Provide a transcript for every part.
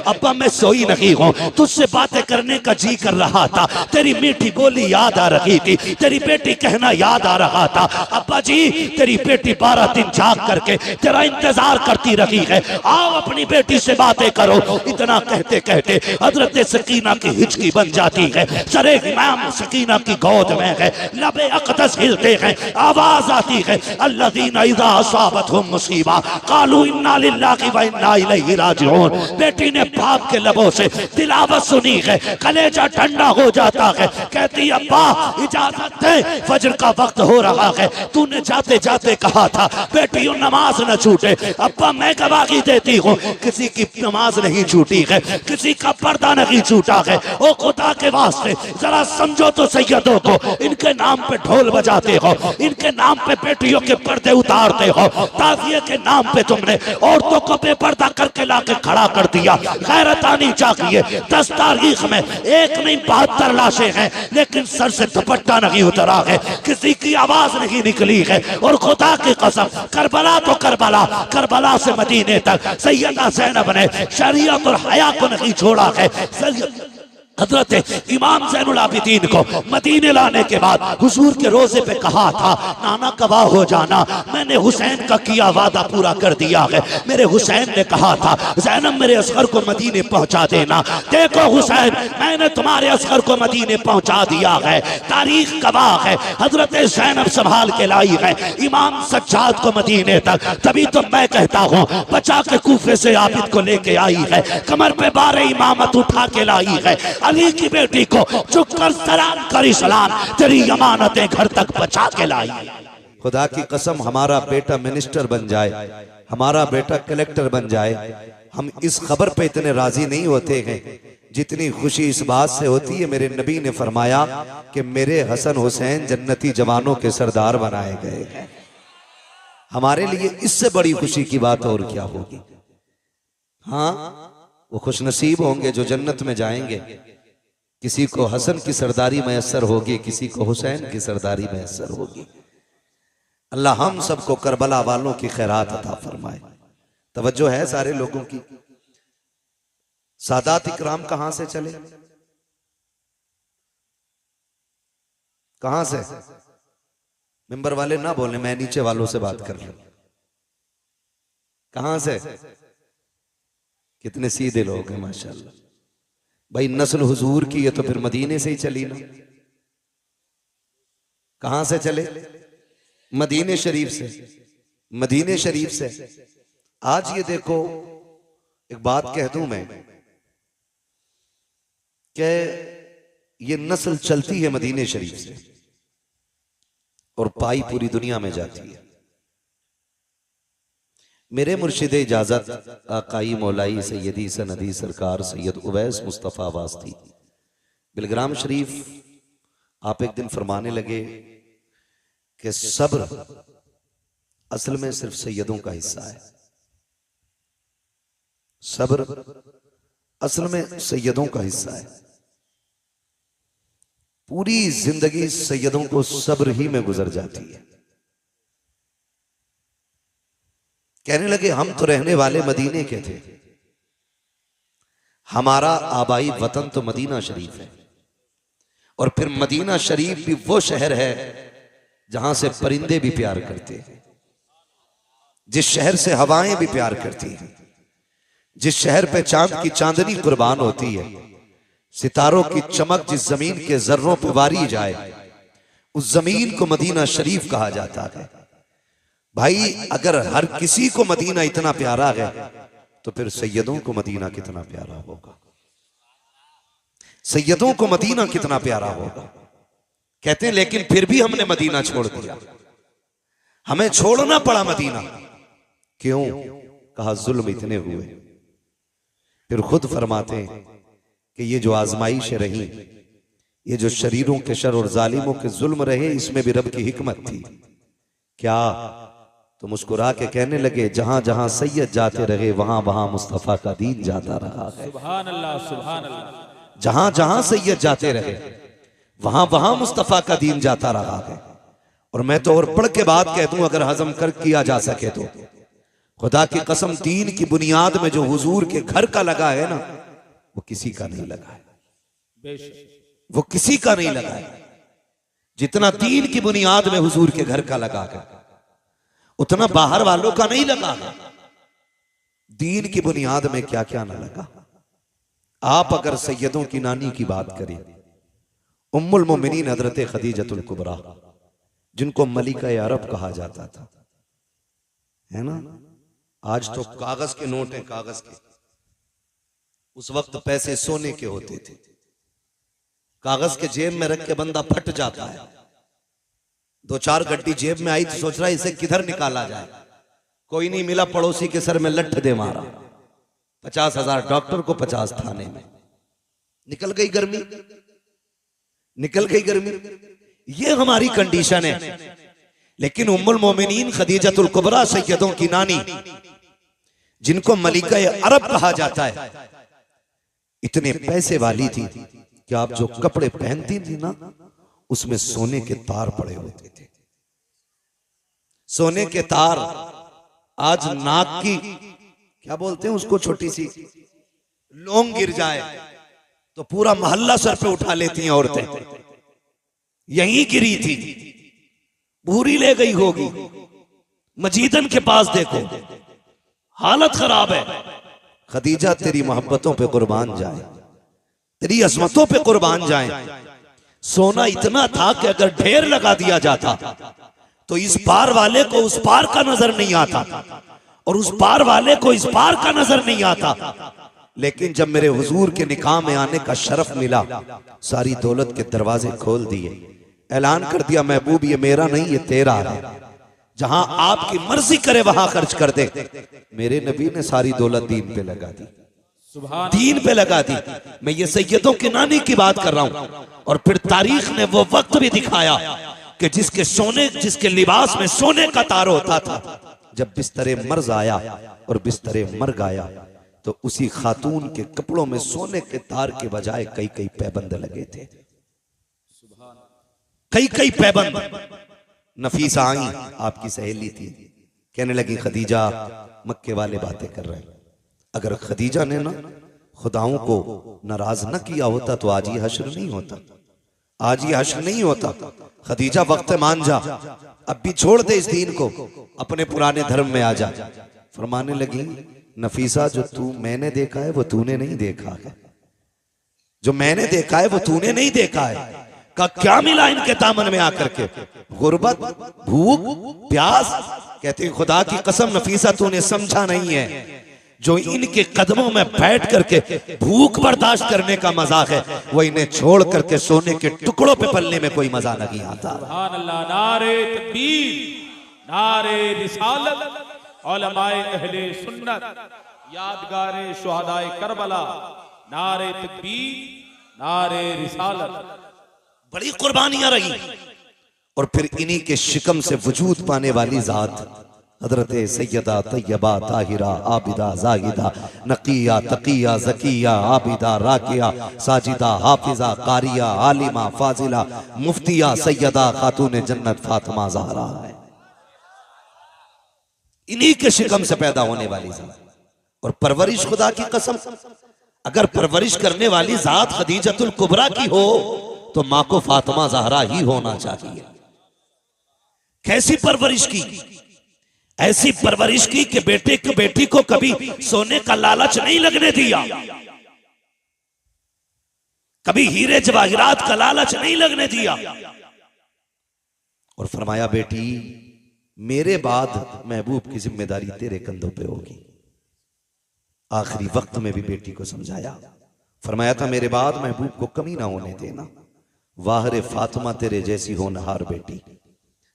अब्बा मैं सोई नहीं हूँ, तुझसे बातें करने का जी कर रहा था, तेरी मीठी बोली याद आ रही थी, तेरी बेटी कहना याद आ रहा था। अब्बा जी तेरी बेटी 12 दिन जाग करके तेरा इंतजार करती रही है, आओ अपनी बेटी से बातें करो। इतना कहते कहते हजरत सकीना की हिचकी बन जाती है, सरे इमाम सकीना की गोद में है, लबे अक़दस हिलते हैं, आवाज आती है अल्लज़ीना इज़ा असाबतहुम मुसीबा क़ालू इन्ना लिल्लाहि व इन्ना इलैहि राजिऊन। बेटी ने बाप के लबों से तिलावत सुनी है, कलेजा ठंडा हो जाता है, कहती अब्बा इजाजत दे, फजर का वक्त हो रहा है, तूने जाते जाते कहा था बेटियों नमाज न छूटे। अब्बा मैं गवाही देती हूँ किसी की नमाज नहीं छूटी है, किसी का पर्दा नहीं छूटा है। ओ खुदा के वास्ते जरा समझो तो सैयदों को, इनके नाम पे ढोल बजाते हो, इनके नाम पे बेटियों के पर्दे उतारते हो, ताज़िए के नाम पे तुमने औरतों को बेपर्दा करके लाके खड़ा कर दिया। गैरत आनी चाहिए। 10 तारीख में एक नहीं 72 लाशें हैं, लेकिन सर से दुपट्टा नहीं उतरा है, किसी की आवाज नहीं निकली है। और खुदा की कसम करबला तो करबला, करबला से मदीने तक सैयदा ज़ैनब ने शरीयत और हया को नहीं छोड़ा है। हजरत इमाम ज़ैनुल आबिदीन को मदीने लाने के बाद हुजूर के रोजे पे कहा था, नाना गवाह हो जाना, मैंने हुसैन का किया वादा पूरा कर दिया है। मेरे हुसैन ने कहा था ज़ैनब मेरे असगर को मदीने पहुंचा देना। देखो हुसैन मैंने तुम्हारे असगर को मदीने पहुंचा दिया है, तारीख गवाह है। हजरत ज़ैनब संभाल के लाई है इमाम सज्जाद को मदीने तक, तभी तो मैं कहता हूँ बचा के कूफे से आबिद को लेके आई है, कमर पे 12 इमामत उठा के लाई है। अली की बेटी को झुककर सलाम करी, सलाम तेरी अमानतें घर तक बचा के लाई। खुदा की कसम हमारा बेटा मिनिस्टर बन जाए, हमारा बेटा कलेक्टर बन जाए, हम इस खबर पे इतने राजी नहीं होते हैं जितनी खुशी इस बात से होती है मेरे नबी ने फरमाया कि मेरे हसन हुसैन जन्नती जवानों के सरदार बनाए गए हैं। हमारे लिए इससे बड़ी खुशी की बात और क्या होगी। हाँ वो खुशनसीब होंगे जो जन्नत में जाएंगे, किसी को हसन की सरदारी मैसर होगी, किसी को हुसैन की सरदारी मैसर होगी। अल्लाह हम सबको करबला वालों की खैरात अता फरमाए। तवज्जो है सारे लोगों की। सादात इकराम कहां से चले, कहां से? मिंबर वाले ना बोले, मैं नीचे वालों से बात कर लूं। कहां से? कितने सीधे लोग हैं माशाल्लाह। भाई नस्ल हुजूर की है तो फिर मदीने से ही चली ना। कहां से चले? मदीने शरीफ से। मदीने शरीफ से आज ये देखो, एक बात कह दूं मैं कि ये नस्ल चलती है मदीने शरीफ से और पाई पूरी दुनिया में जाती है। मेरे मुर्शिद इजाजत आकाई मौलाई सैयदी सनदी सरकार सैयद उवैस मुस्तफ़ा वास्ती बिलग्राम शरीफ आप एक दिन फरमाने लगे कि सब्र असल में सिर्फ सैयदों का हिस्सा है। सब्र असल में सैयदों का हिस्सा है। पूरी जिंदगी सैयदों को सब्र ही में गुजर जाती है। कहने लगे हम तो रहने वाले मदीने के थे, हमारा आबाई वतन तो मदीना शरीफ है, और फिर मदीना शरीफ भी वो शहर है जहां से परिंदे भी प्यार करते हैं, जिस शहर से हवाएं भी प्यार करती हैं, जिस शहर पे चांद की चांदनी कुर्बान होती है, सितारों की चमक जिस जमीन के जर्रों पर वारी जाए उस जमीन को मदीना शरीफ कहा जाता है। भाई अगर हर किसी को मदीना इतना प्यारा है तो फिर सैयदों को मदीना कितना प्यारा होगा। सैयदों को मदीना कितना प्यारा होगा। कहते हैं लेकिन फिर भी हमने मदीना छोड़ दिया, हमें छोड़ना पड़ा मदीना। क्यों? कहा जुल्म इतने हुए। फिर खुद फरमाते हैं कि ये जो आजमाइशें रही, ये जो शरीरों के शर और जालिमों के जुल्म रहे, इसमें भी रब की हिकमत थी। क्या? तो मुस्कुरा के कहने लगे जहां जहां सैयद जाते रहे वहां वहां मुस्तफा का दीन जाता रहा है। सुभान अल्लाह, सुभान अल्लाह। जहां जहां सैयद जाते रहे वहां वहां मुस्तफा का दीन जाता रहा है। और मैं तो और पढ़ के बात कह दूं, अगर हजम कर किया जा सके तो खुदा की कसम, दीन की बुनियाद में जो हुजूर के घर का लगा है ना, वो किसी का नहीं लगा है, वो किसी का नहीं लगा है। जितना दीन की बुनियाद में हुजूर के घर का लगा है, उतना बाहर वालों का नहीं लगा है। दीन की बुनियाद में क्या क्या ना लगा। आप अगर सैयदों की नानी की बात करें, उम्मुल मोमिनीन हजरत खदीजतुल कुबरा, जिनको मलिका अरब कहा जाता था, है ना। आज तो कागज के नोट हैं, कागज के। उस वक्त पैसे सोने के होते थे। कागज के जेब में रख के बंदा फट जाता है। 2-4 गड्डी जेब में आई तो सोच रहा है इसे किधर निकाला जाए, कोई नहीं मिला, पड़ोसी के सर में लठ दे मारा। 50,000 डॉक्टर को, 50 थाने में। निकल गई गर्मी, निकल गई गर्मी। ये हमारी कंडीशन है। लेकिन उम्मुल मोमिनीन खदीजतुल कुबरा, सैयदों की नानी, जिनको मलिका अरब कहा जाता है, इतने पैसे वाली थी कि आप जो कपड़े पहनती थी ना, उसमें सोने के तार पड़े होते थे। सोने के तार। आज नाक की क्या बोलते हैं उसको, छोटी सी लौंग गिर जाए तो पूरा मोहल्ला सर पे उठा लेती हैं औरतें। यहीं गिरी थी, पूरी ले गई होगी। मजीदन के पास देखो, हालत खराब है। खदीजा तेरी मोहब्बतों पे कुर्बान जाए, तेरी अजमतों पे कुर्बान जाए। सोना इतना था कि अगर ढेर लगा दिया जाता तो इस पार वाले को उस पार का नजर नहीं आता, और उस पार वाले को इस पार का नजर नहीं आता। लेकिन जब मेरे हुजूर के निकाह में आने का शरफ मिला, सारी दौलत के दरवाजे खोल दिए, ऐलान कर दिया, महबूब ये मेरा नहीं, ये तेरा है, जहां आपकी मर्जी करे वहां खर्च कर दे। मेरे नबी ने सारी दौलत दीन पे लगा दी, दीन पे लगा दी। मैं ये सैयदों की नानी की बात कर रहा हूं। और फिर तारीख ने वो वक्त भी दिखाया कि जिसके लिबास में सोने का तार होता था, जब बिस्तरे मर्ज आया और बिस्तरे मर गया, तो उसी खातून के कपड़ों में सोने के तार के बजाय कई कई पैबंद लगे थे, कई कई पैबंद। नफीसा आई, आपकी सहेली थी, कहने लगी खदीजा, मक्के वाले बातें कर रहे हैं। अगर खदीजा ने ना खुदाओं को नाराज न किया होता तो आज ये हश्र नहीं होता, आज ये हश्र नहीं होता। खदीजा वक्त मान जा, अब भी छोड़ दे इस दीन को, अपने पुराने धर्म में आ जा। फरमाने लगी, नफीसा जो तू मैंने देखा है वो तूने नहीं देखा है, जो मैंने देखा है वो तूने नहीं देखा है। का क्या मिला इनके दामन में आकर के, गुर्बत, भूख, प्यास। कहते खुदा की कसम नफीसा तूने समझा नहीं है, जो इनके कदमों में बैठ करके भूख बर्दाश्त करने का मजाक है, वो इन्हें छोड़ करके सोने के टुकड़ों पे पलने में कोई मजा नहीं आता। सुभान अल्लाह। नारे तकबीर, नारे रिसालत, उलमाए अहले सुन्नत, यादगारे शुहदाए करबला, नारे तकबीर, नारे रिसालत। बड़ी कुर्बानियां रही। और फिर इन्हीं के शिकम से वजूद पाने वाली जात हजरत सैयदा तैयबा ताहिरा आबिदा जाहिदा नकिया तकिया जकिया आबिदा राकिया साजिदा हाफिजा कारिया आलिमा फाजिला मुफ्तिया सैयदा खातून जन्नत फातिमा ज़हरा है। इन्हीं के शिकम से पैदा होने वाली जात। और परवरिश, खुदा की कसम, अगर परवरिश करने वाली जात खदीजतुल कुबरा की हो तो मां को फातिमा ज़हरा ही होना चाहिए। कैसी परवरिश की, ऐसी परवरिश की कि बेटी को कभी सोने का लालच नहीं लगने दिया, कभी हीरे जवाहिरात का लालच नहीं लगने दिया। और फरमाया, बेटी मेरे बाद महबूब की जिम्मेदारी तेरे कंधों पे होगी। आखिरी वक्त में भी बेटी को समझाया, फरमाया था मेरे बाद महबूब को कमी ना होने देना। वाहरे फातिमा तेरे जैसी होनहार बेटी,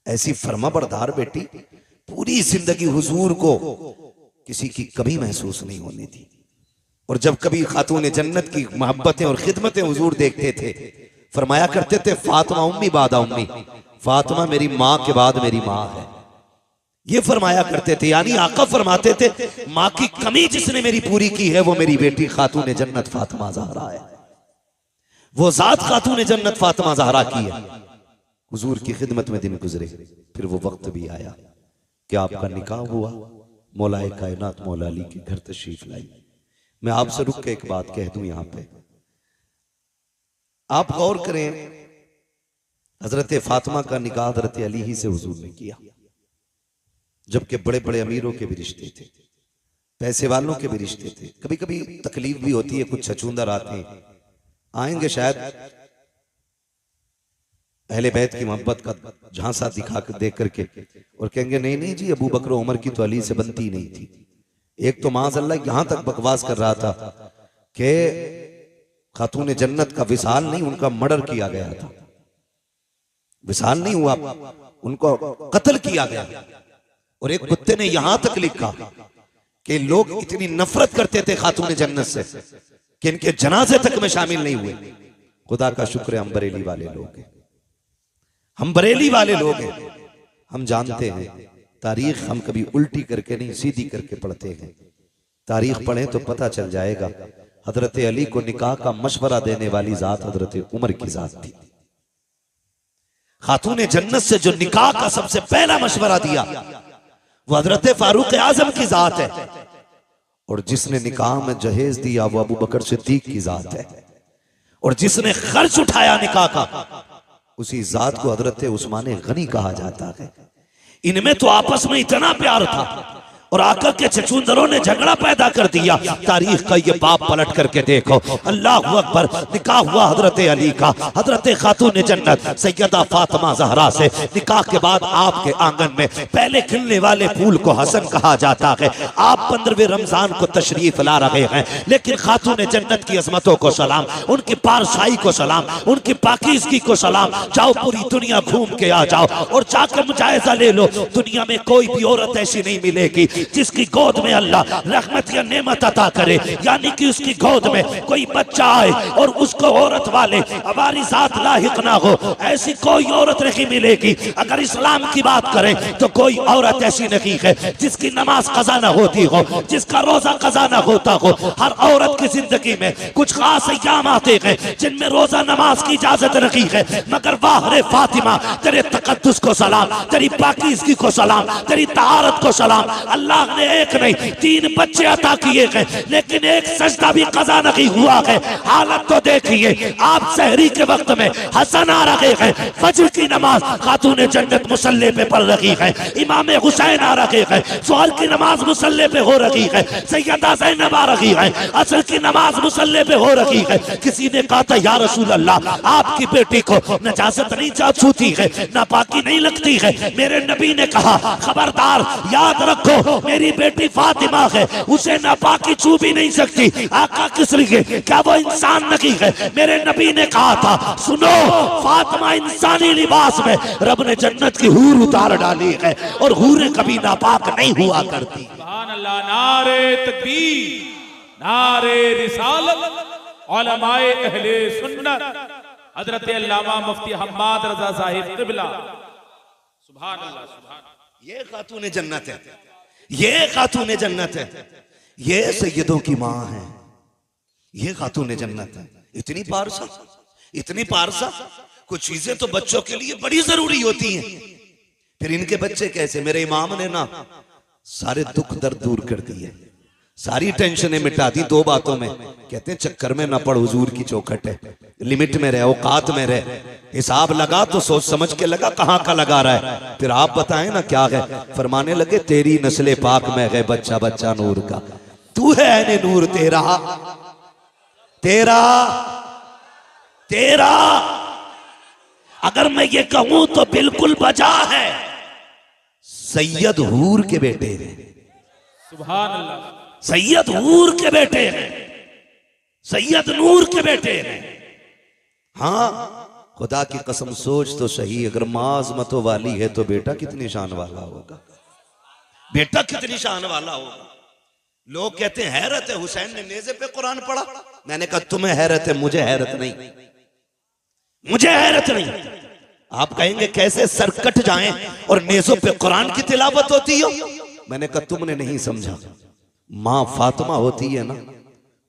ऐसी फर्माबरदार बेटी, पूरी जिंदगी हुजूर को किसी की कमी महसूस नहीं होने दी। और जब कभी खातून जन्नत की मोहब्बतें और खिदमतें हुजूर देखते थे, फरमाया करते थे, फातिमा उम्मी बादा उम्मी, फातिमा मेरी माँ के बाद मेरी माँ है। ये फरमाया करते थे, यानी आका फरमाते थे, माँ की कमी जिसने मेरी पूरी की है वो मेरी बेटी खातून जन्नत फातिमा ज़हरा है। वो जात खातून जन्नत फातिमा ज़हरा की है। हुजूर की खिदमत में दिन गुजरे, फिर वो वक्त भी आया कि आपका निकाह हुआ, मौलाए कायनात मौला अली के घर तशरीफ लाई। मैं आपसे रुक के एक बात कह दूं यहां पे, आप गौर करें, हजरत फातिमा का निकाह हजरत अली ही से हुजूर ने किया, जबकि बड़े बड़े अमीरों के भी रिश्ते थे, पैसे वालों के भी रिश्ते थे। कभी कभी तकलीफ भी होती है, कुछ छछूंदर आते हैं, आएंगे शायद अहले बैत की मोहब्बत का झांसा दिखा कर देख करके और कहेंगे नहीं नहीं जी, अबू बकर उमर की तो अली से बनती नहीं थी। एक तो माज़अल्लाह यहां तक बकवास कर रहा था कि खातून जन्नत का विसाल नहीं, उनका मर्डर किया गया था, विसाल नहीं हुआ, उनको कत्ल किया गया। और एक कुत्ते ने यहां तक लिखा कि लोग इतनी नफरत करते थे खातून जन्नत से कि इनके जनाजे तक में शामिल नहीं हुए। खुदा का शुक्र है हम बरेली वाले लोग हैं, हम बरेली वाले लोग हैं, हम जानते हैं तारीख हम कभी उल्टी करके नहीं सीधी करके पढ़ते हैं। तारीख पढ़ें तो पता चल जाएगा हजरत अली को निकाह का मशवरा देने वाली जात हजरत उमर की जात थी। खातून जन्नत से जो निकाह का सबसे पहला मशवरा दिया वो हजरत फारूक आजम की जात है, और जिसने निकाह में जहेज दिया वो अबू बकर सिद्दीक की जात है, और जिसने खर्च उठाया निकाह का उसी जात को हजरत उस्मान गनी कहा जाता है। इनमें तो आपस में इतना प्यार था और आकर के छछूंदरों ने झगड़ा पैदा कर दिया। तारीख का ये बाप पलट करके देखो, अल्लाह अकबर, निकाह हुआ हजरत अली का, हजरत खातून जन्नत सैयदा फातिमा ज़हरा से। निकाह के बाद आपके आंगन में पहले खिलने वाले फूल को हसन कहा जाता है। आप 15वें रमजान को तशरीफ ला रहे हैं, लेकिन खातून जन्नत की अजमतों को सलाम, उनकी पारसाई को सलाम, उनकी पाकीज़गी को सलाम। जाओ पूरी दुनिया घूम के आ जाओ और जाकर मुजायजा ले लो, दुनिया में कोई भी औरत ऐसी नहीं मिलेगी जिसकी गोद में अल्लाह रहमत या नेमत अता करे, यानी कि उसकी गोद में कोई बच्चा आए और उसको औरत वाले हमारी साथ लाहिक ना हो, ऐसी कोई औरत नहीं मिलेगी। अगर इस्लाम की बात करें तो कोई औरत ऐसी नहीं है जिसकी नमाज कज़ा ना होती हो, जिसका रोजा कज़ा ना होता हो। हर औरत की जिंदगी में कुछ खास अय्याम आते हैं जिनमें रोजा नमाज की इजाजत नहीं है, मगर वाह रे फातिमा, तेरे तकद्दुस को सलाम, तेरी पाकीज़गी को सलाम, तेरी तहारत को सलाम। अल्लाह ने एक नहीं 3 बच्चे अता किए हैं, लेकिन एक सजदा भी कज़ा नहीं हुआ है। हालत तो देखिए, आप सहरी के वक्त में हसन आ रहे हैं, फजर की नमाज खातून जन्नत मुसल्ले पे पढ़ रही है, इमाम हुसैन आ रहे हैं, ज़ोहर की नमाज मुसल्ले पे हो रही है, सैयदा ज़ैनब आ रही है, असर की नमाज मुसल्ले पे हो रही है। किसी ने कहा था या रसूल अल्लाह, आपकी बेटी को नजासत नहीं छूती है, नापाकी नहीं लगती है। मेरे नबी ने कहा खबरदार, याद रखो मेरी बेटी फातिमा है, उसे नापाकी छू भी नहीं सकती। आका किस लिए, क्या वो इंसान नहीं है? मेरे नबी ने कहा था सुनो, फातिमा इंसानी लिबास में रब ने जन्नत की हूर उतार डाली है और हूरें कभी नापाक नहीं हुआ करती। सुभान अल्लाह, नारे तकबीर, नारे रिसालत, उलमाए अहले सुन्नत, हजरत अल्लामा मुफ्ती हम्माद रजा साहिब क़िबला। सुभान अल्लाह, सुभान। ये खातून जन्नत है, ये खातून जन्नत है, ये सैयदों की माँ है, ये खातून जन्नत है। इतनी पारसा, इतनी पारसा। कुछ चीजें तो बच्चों के लिए बड़ी जरूरी होती हैं, फिर इनके बच्चे कैसे। मेरे इमाम ने ना सारे दुख दर्द दूर कर दिए, सारी टेंशनें मिटा दी 2 बातों में। कहते हैं चक्कर में ना पड़, हुजूर की चौखट है, लिमिट में रहे, औकात में रहे। हिसाब लगा तो सोच समझ के लगा, कहाँ का लगा रहा है। फिर आप बताएं ना क्या है। फरमाने लगे तेरी नस्ले पाक में है बच्चा बच्चा नूर का, तू है ऐने नूर तेरा, तेरा तेरा। अगर मैं ये कहूं तो बिल्कुल बजा है, सैयद हूर के बेटे हैं, सुभान अल्लाह, सैयद हूर के बेटे हैं, सैयद नूर के बेटे हैं। हाँ, खुदा की कसम सोच तो सही, अगर माँ अज़मतों वाली है तो बेटा कितनी शान वाला होगा, बेटा कितनी शान वाला होगा। लोग कहते हैं हैरत है, हुसैन ने नेज़े पे कुरान पढ़ा। मैंने कहा तुम्हें हैरत है, मुझे हैरत नहीं, मुझे हैरत नहीं। आप कहेंगे कैसे सर कट जाएं और नेज़ों पे कुरान की तिलावत होती हो। मैंने कहा तुमने नहीं समझा, माँ फातिमा होती है ना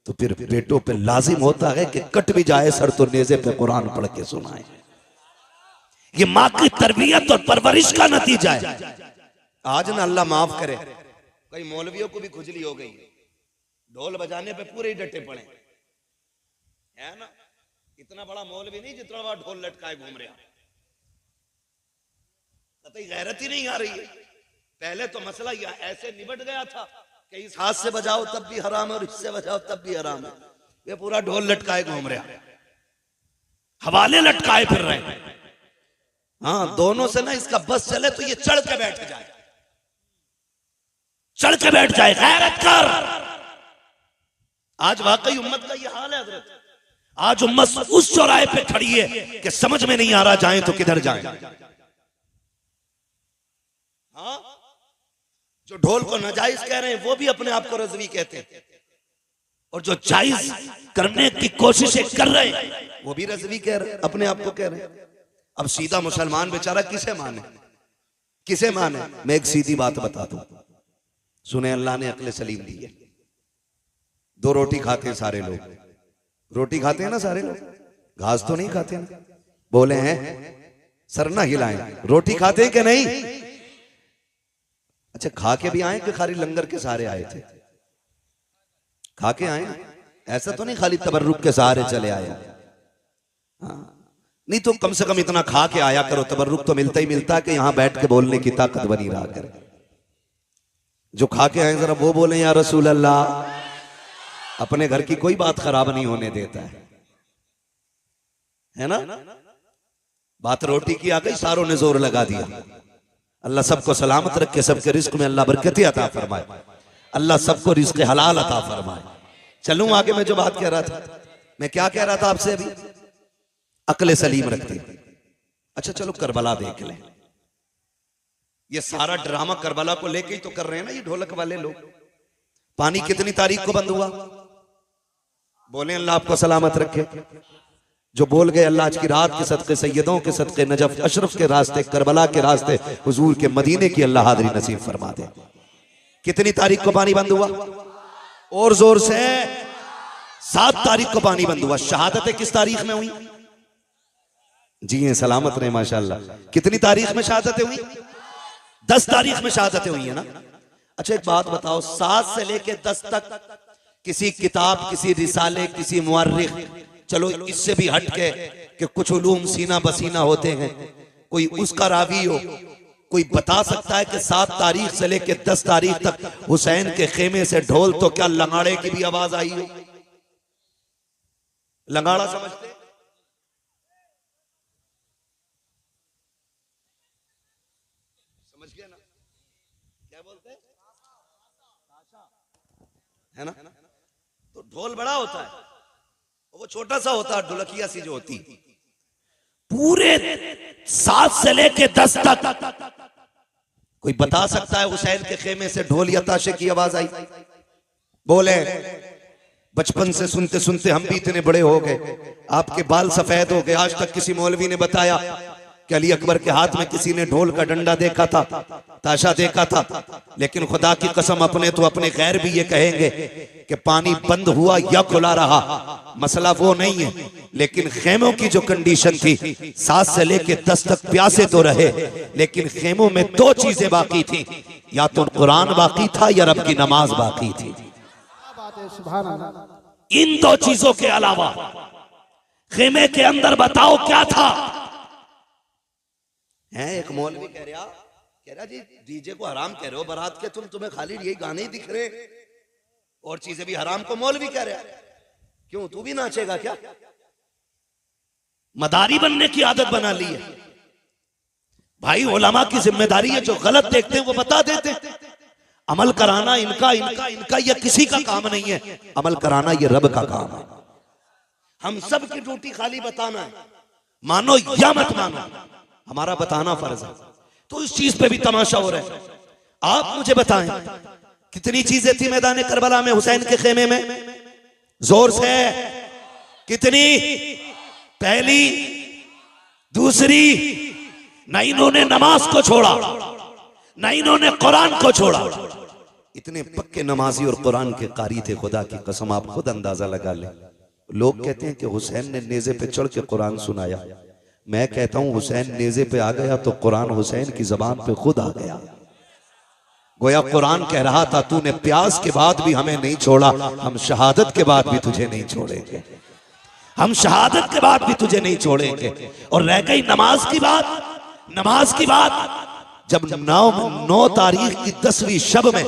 तो फिर बेटों पे लाजिम होता है कि कट भी जाए सर तो नेज़े पे कुरान पढ़ के सुनाए। ये माँ की तरबियत और परवरिश का नतीजा है। आज ना अल्लाह माफ करे, कई मौलवियों को भी खुजली हो गई, ढोल बजाने पे पूरे ही डटे पड़े, है ना। इतना बड़ा मौलवी नहीं जितना बड़ा ढोल लटकाए घूम रहा, कतई गैरत ही नहीं आ रही है। पहले तो मसला यह ऐसे निबट गया था कि इस हाथ से बजाओ तब भी हराम है और इससे बजाओ तब भी हराम है। ये पूरा ढोल लटकाए घूम रहा, हवाले लटकाए फिर रहे हैं। हाँ, दोनों से ना इसका बस चले तो ये चढ़ के बैठ जाए, चढ़ के बैठ जाए, गैरत कर। आज वाकई उम्मत का ये हाल है हजरत। आज उम्मत उस चौराहे पे खड़ी है कि समझ में नहीं आ रहा जाएं तो किधर जाएं। हाँ, जो ढोल को नाजायज कह रहे हैं वो भी अपने आप को रज़वी कहते हैं, और जो जायज करने की कोशिशें कर रहे हैं वो भी रज़वी कह रहे हैं, अपने आप को कह रहे हैं। अब सीधा मुसलमान बेचारा किसे माने, किसे माने? मैं एक सीधी बात बता दूं, सुने, अल्लाह ने अक्ल सलीम दी है। दो रोटी खाते हैं सारे लोग, रोटी खाते हैं ना सारे लोग, घास तो नहीं खाते ना? बोले हैं, सर ना हिलाएं, रोटी खाते हैं कि नहीं? अच्छा, खा के भी आए कि खाली लंगर के सहारे आए थे? खा के आए, ऐसा तो नहीं खाली तबर्रुक के सहारे चले आए। हाँ, नहीं तो कम से कम इतना खा के आया करो, तबर्रुक तो मिलता ही मिलता है कि यहां बैठ के बोलने की ताकत बनी रहा करे। जो खा के आए जरा वो बोले या रसूल अल्लाह। अपने घर की कोई बात खराब नहीं होने देता है ना। बात रोटी की आ गई, सारों ने जोर लगा दिया। अल्लाह सबको सलामत रखे, सबके रिस्क में अल्लाह बरकत अता फरमाए, अल्लाह सबको रिस्क हलाल अता फरमाए। चलूं आगे, मैं जो बात कह रहा था, मैं क्या कह रहा था आपसे अभी, अक्ल सलीम रखते। अच्छा चलो करबला देख लें। ये सारा ड्रामा करबला को लेके ही तो कर रहे हैं ना ये ढोलक वाले लोग। पानी कितनी तारीख को बंद हुआ? बोले अल्लाह आपको सलामत रखे। जो बोल गए अल्लाह आज की रात के सदके, सैयदों के सदके, नजफ अशरफ के रास्ते, करबला के रास्ते, हुजूर के मदीने की अल्लाह हाज़री नसीब फरमा दे। कितनी तारीख को पानी बंद हुआ? और जोर से 7 तारीख को पानी बंद हुआ। शहादतें किस तारीख में हुई? जी हैं, सलामत रहे माशाल्लाह। कितनी तारीख में शहादतें हुई? 10 तारीख में शहादतें हुई है ना। अच्छा एक बात बताओ, 7 से लेके 10 तक किसी किताब, किसी रिसाले, किसी मुअर्रिख, चलो इससे भी हट के कि कुछ उलूम सीना बसीना होते हैं, कोई उसका रावी हो, कोई बता सकता है कि 7 तारीख से लेके 10 तारीख तक हुसैन के खेमे से ढोल तो क्या लंगाड़े की भी आवाज आई हो? लंगाड़ा समझते? समझ गया ना क्या बोलते हैं, है ना। तो ढोल बड़ा होता है, वो छोटा सा होता है, ढोलकिया सी जो होती। पूरे 7 से लेके 10 तक कोई बता सकता है हुसैन के खेमे से ढोल या ताशे की आवाज आई? बोले बचपन से सुनते सुनते हम भी इतने बड़े हो गए, आपके बाल सफेद हो गए, आज तक किसी मौलवी ने बताया कि अली अकबर के हाथ में किसी ने ढोल का डंडा देखा था, ताशा देखा था? लेकिन खुदा की कसम अपने तो अपने गैर भी ये कहेंगे कि पानी बंद हुआ या खुला रहा, मसला वो नहीं है। लेकिन खेमों की जो कंडीशन थी, 7 से लेके 10 तक प्यासे तो रहे, लेकिन खेमों में 2 चीजें बाकी थी, या तो कुरान बाकी था या रब की नमाज बाकी थी। इन 2 चीजों के अलावा खेमे के अंदर बताओ क्या था? है एक मौलवी कह रहा जी डीजे को हराम कह रहे हो, बारात के तुम्हें खाली यही गाने ही दिख रहे, और चीजें भी हराम को मौलवी कह रहा है। क्यों, तू भी नाचेगा क्या? मदारी बनने की आदत बना ली है भाई। उलमा की जिम्मेदारी है, जो गलत देखते हैं वो बता देते हैं। अमल कराना इनका इनका इनका या किसी का काम नहीं है, अमल कराना ये रब का काम है। हम सब की ड्यूटी खाली बताना है, मानो या मत मानो, हमारा बताना फर्ज है। तो इस चीज पे भी तमाशा हो रहा है। आप मुझे बताएं कितनी चीजें थी मैदान करबला में हुसैन के खेमे में? जोर से कितनी? पहली, दूसरी, न इन्होंने नमाज को छोड़ा, न इन्होंने कुरान को छोड़ा। इतने पक्के नमाजी और कुरान के कारी थे, खुदा की कसम आप खुद अंदाजा लगा ले। लोग कहते हैं कि हुसैन ने नेज़े पे चढ़ के कुरान सुनाया। मैं कहता हूं हुसैन नेज़े पे आ गया तो कुरान हुसैन की जबान पे खुद आ गया। गोया कुरान कह रहा था तूने प्यास के बाद भी हमें नहीं छोड़ा, हम शहादत के बाद भी तुझे नहीं छोड़ेंगे, हम शहादत के बाद भी तुझे नहीं छोड़ेंगे। और रह गई नमाज की बात, नमाज की बात, जब 9 तारीख की 10वीं शब में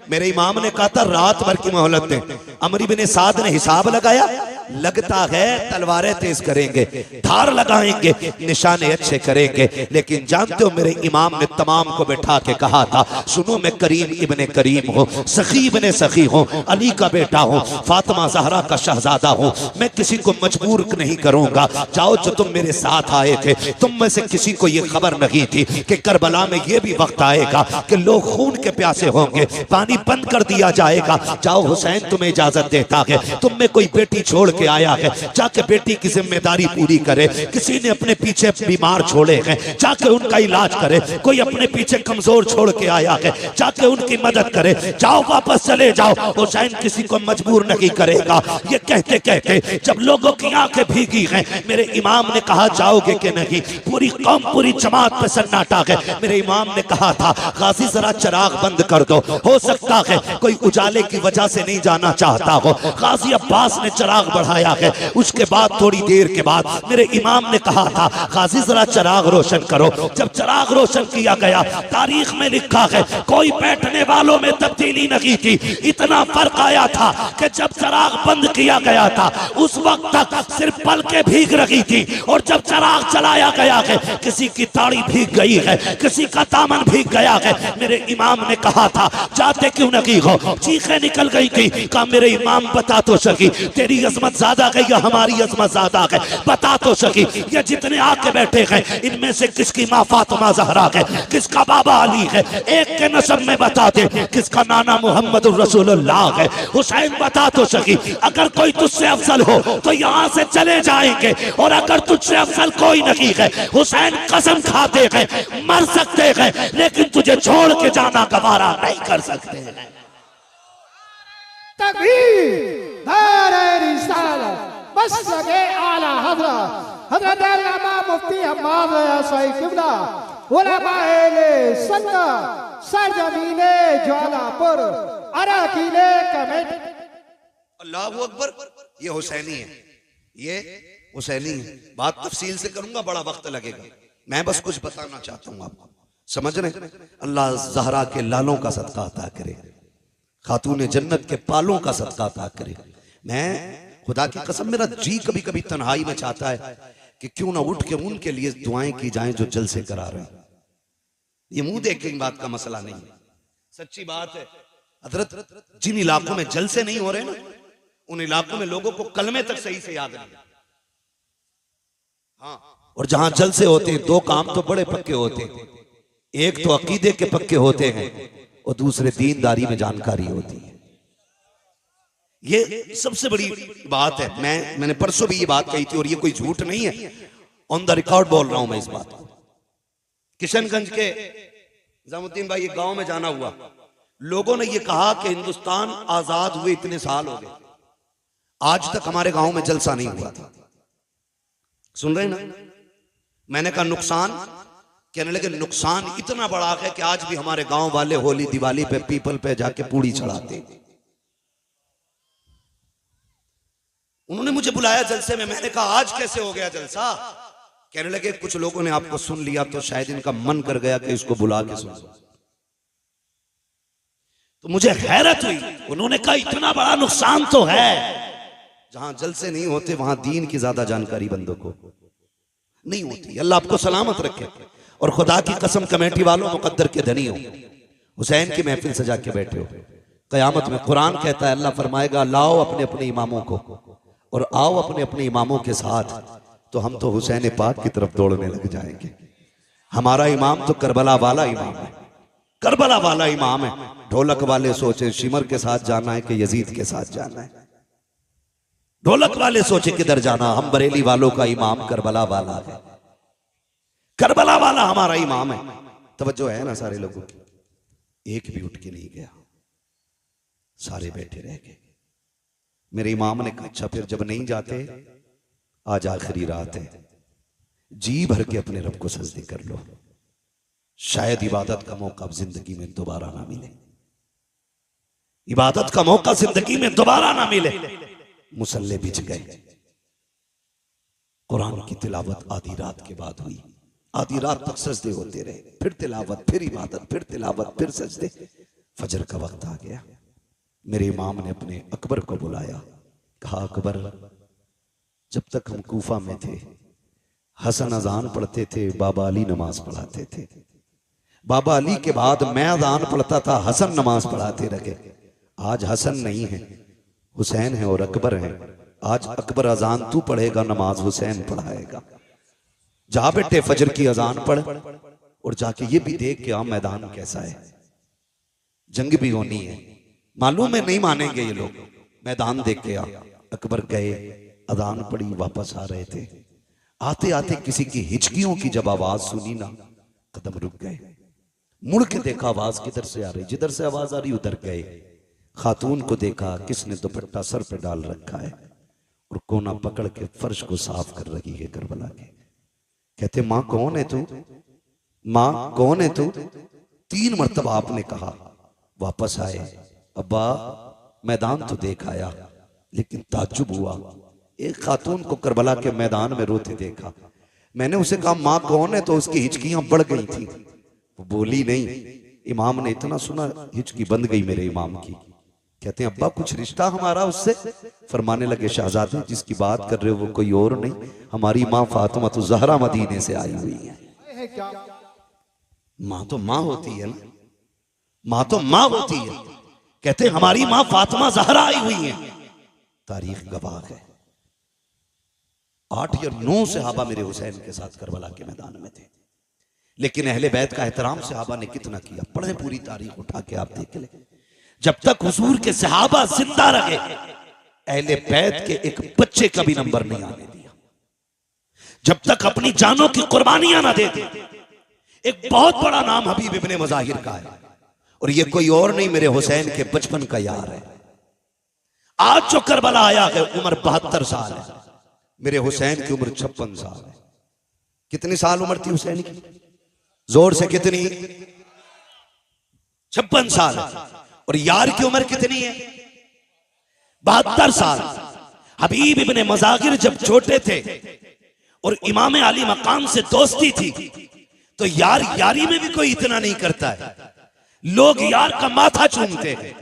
मेरे इमाम ने कहा था रात भर की मोहलत दें, अमर इब्न साद ने हिसाब लगाया, लगता है तलवारें तेज करेंगे, धार लगाएंगे, निशाने अच्छे करेंगे। लेकिन जानते हो मेरे इमाम ने तमाम को बैठा के कहा था सुनो मैं करीम इब्ने करीम हूँ, सखी इब्ने सखी हूँ, अली का बेटा हूँ, फातिमा जहरा का शहजादा हूँ, मैं किसी को मजबूर नहीं करूंगा। जाओ जो तुम मेरे साथ आए थे तुम में से किसी को ये खबर नहीं थी कि करबला में ये भी वक्त आएगा कि लोग खून के प्यासे होंगे, पानी बंद कर दिया जाएगा। जाओ हुसैन तुम्हें इजाजत देता है, तुम में कोई बेटी छोड़ के आया है, जाके बेटी की जिम्मेदारी पूरी करे। किसी ने अपने पीछे बीमार छोड़े हैं, जाके उनका इलाज करे। कोई अपने पीछे कमजोर छोड़ के आया है, जाके उनकी मदद करे। जाओ वापस चले जाओ, हुसैन किसी को मजबूर नहीं करेगा। ये कहते कहते जब लोगों की आंखें भीगी हैं, मेरे इमाम ने कहा जाओगे कि नहीं। पूरी कौम पूरी जमात पे सन्नाटा है। मेरे इमाम ने कहा था गाजी जरा चिराग बंद कर दो, हो सकता है कोई उजाले की वजह से नहीं जाना चाहता हो। गाजी अब्बास ने चिराग बढ़ाया है। उसके बाद थोड़ी देर के बाद मेरे इमाम ने कहा था गाजी जरा चिराग रोशन करो। जब चिराग रोशन किया गया, तारीख में लिखा है कोई बैठने वालों में तब्दीली नहीं थी। इतना फर्क आया था कि जब चिराग बंद किया गया था उस वक्त तक सिर्फ पलकें भीग रही थी, और जब चिराग चलाया गया है किसी की ताड़ी भीग गई है, किसी का दामन भीग गया है। मेरे इमाम ने कहा था जाते क्यों नहीं हो, चीखें निकल गई थी। कहा मेरे इमाम बता तो सकी तेरी अजमत ज्यादा है या हमारी अजमत ज्यादा है, बता तो सकी। ये जितने आके बैठे हैं इनमें से किसकी माँ फातिमा जहरा है, किसका बाबा अली है, एक के नस्ब में बता दे, किसका नाना मोहम्मद रसूलुल्लाह है। हुसैन बता तो सकी। अगर कोई तुझसे अफजल हो तो यहाँ से चले जाएंगे, और अगर तुझसे अफजल कोई नहीं है हुसैन कसम खाते हैं मर सकते हैं, लेकिन तुझे छोड़ के जाना गवारा नहीं कर सकते हैं। तकबीर नारे रिसालत बस लगे आला हज़रत हज़रत अल्लामा मुफ्ती हम्माद रज़ा साहिब क़िबला उलमाए सुन्नत सरजमीने ज्वालापुर अराकीले कमेटी। अल्लाहु अकबर। ये हुसैनी है, ये हुसैनी है। बात तफसील से करूंगा, बड़ा वक्त लगेगा। मैं बस कुछ बताना चाहता हूं आपको, समझ रहे। अल्लाह जहरा के लालों का सदका अता करे, खातून जन्नत के पालों का सदका अता करे। मैं खुदा की कसम मेरा जी कभी कभी तन्हाई में चाहता है कि क्यों ना उठ के उनके लिए दुआएं की जाएं जो जलसे करा रहे हैं। ये मुंह देख के बात का मसला नहीं है, सच्ची बात है। हजरत जिन इलाकों में जलसे नहीं हो रहे ना, उन इलाकों में लोगों को कलमे तक सही से याद नहीं। हाँ, और जहां जलसे होते हैं दो काम तो बड़े पक्के होते हैं, एक तो अकीदे के पक्के होते हैं और दूसरे दीनदारी में जानकारी होती है। ये सबसे बड़ी बात है। मैंने परसों भी ये बात कही थी और ये कोई झूठ नहीं है, ऑन द रिकॉर्ड बोल रहा हूं मैं इस बात को। किशनगंज के निजामुद्दीन भाई एक गांव में जाना हुआ, लोगों ने ये कहा कि हिंदुस्तान आजाद हुए इतने साल हो गए, आज तक हमारे गांव में जलसा नहीं हुआ था। सुन रहे ना? मैंने कहा नुकसान, कहने लगे नुकसान इतना बड़ा है कि आज भी हमारे गांव वाले होली दिवाली पे पीपल पे जाके पूड़ी चढ़ाते। उन्होंने मुझे बुलाया जलसे में, मैंने कहा आज कैसे हो गया जलसा? कहने लगे कुछ लोगों ने आपको सुन लिया तो शायद इनका मन कर गया कि इसको बुला के सुन। तो मुझे हैरत हुई, उन्होंने कहा इतना बड़ा नुकसान तो है। जहां जलसे नहीं होते वहां दीन की ज्यादा जानकारी बंदों को नहीं होती। अल्लाह आपको सलामत रखे। और खुदा की कसम कमेटी वालों मुकद्दर के धनी हो, हुसैन की महफिल सजा के बैठे हो। कयामत में कुरान कहता है, अल्लाह फरमाएगा लाओ अपने अपने इमामों को और आओ अपने अपने इमामों के साथ, तो हम तो हुसैन पाक की तरफ दौड़ने लग जाएंगे। हमारा इमाम तो करबला वाला इमाम है, करबला वाला इमाम है। ढोलक वाले सोचे शिमर के साथ जाना है कि यजीद के साथ जाना है, ढोलक वाले सोचे किधर जाना। हम बरेली वालों का इमाम करबला वाला है, करबला वाला हमारा इमाम है। तवज्जो है ना सारे लोगों की? एक भी उठ के नहीं गया, सारे बैठे रह गए। मेरे इमाम ने कहा अच्छा फिर जब नहीं जाते, आज आखिरी रात है, जी भर के अपने रब को सजदे कर लो, शायद इबादत का मौका अब जिंदगी में दोबारा ना मिले, इबादत का मौका जिंदगी में दोबारा ना मिले। मुसल्ले बिछ गए। कुरान की तिलावत आधी रात के बाद हुई, आधी रात तक सजदे होते रहे, फिर तिलावत, फिर इबादत, फिर तिलावत, फिर सजदे। फजर का वक्त आ गया। मेरे इमाम ने अपने अकबर को बुलाया, कहा अकबर, जब तक हम कूफा में थे हसन अजान पढ़ते थे, बाबा अली नमाज पढ़ाते थे। बाबा अली के बाद मैं अजान पढ़ता था, हसन नमाज पढ़ाते रहे। आज हसन नहीं है, हुसैन है और अकबर है। आज अकबर अजान तू पढ़ेगा, नमाज हुसैन पढ़ाएगा। जा बेटे फजर की अजान पढ़ और जाके ये भी देख के आ मैदान कैसा है, जंग भी होनी है। मालूम है नहीं मानेंगे ये लोग, मैदान देख के आ। अकबर गए, अजान पढ़ी, वापस आ रहे थे। आते आते किसी की हिचकियों की जब आवाज सुनी ना, कदम रुक गए। मुड़ के देखा आवाज किधर से आ रही, जिधर से आवाज आ रही उधर गए। खातून को देखा, किसने दुपट्टा सर पे डाल रखा है और कोना पकड़ के फर्श को साफ कर रही है करबला के। कहते मां कौन है तू, मां कौन है तू? 3 मरतबा आपने कहा। वापस आए, अब्बा मैदान तो देख आया, लेकिन ताज्जुब हुआ, एक खातून को करबला के मैदान में रोते देखा। मैंने उसे कहा मां कौन है, तो उसकी हिचकियां बढ़ गई थी, वो बोली नहीं। इमाम ने इतना सुना, हिचकी बंद गई मेरे इमाम की। कहते हैं अब्बा कुछ रिश्ता हमारा उससे? फरमाने लगे शाहजादे जिसकी बात कर रहे हो वो कोई और नहीं, हमारी माँ फातिमा तो ज़हरा मदीने से आई हुई है। माँ तो माँ होती है ना, माँ तो माँ होती है। कहते हैं हमारी माँ फातिमा ज़हरा आई हुई है। तारीख गवाह है, 8 या 9 सहाबा मेरे हुसैन के साथ करबला के मैदान में थे। लेकिन अहले बैत का एहतराम सहाबा ने कितना किया, पढ़े पूरी तारीख उठा के आप देख ले। जब तक हुजूर के सहाबा जिंदा रहे, अहले बैत के एक बच्चे का भी नंबर नहीं आने दिया, जब तक अपनी जानों की कुर्बानियां ना दे दी। एक बहुत बड़ा नाम हबीब इब्ने मज़ाहिर का है, और ये कोई और नहीं, मेरे हुसैन के बचपन का यार है। आज जो करबला आया है उम्र 72 साल है, मेरे हुसैन की उम्र 56 साल है। कितनी साल उम्र थी हुसैन की? जोर से कितनी? 56 साल। और यार की उम्र कितनी है? 72 साल। हबीब इब्ने मज़ाहिर जब छोटे थे और इमाम अली मकाम से दोस्ती थी, तो यार यारी में भी कोई इतना नहीं करता है। लोग यार का माथा चूमते हैं,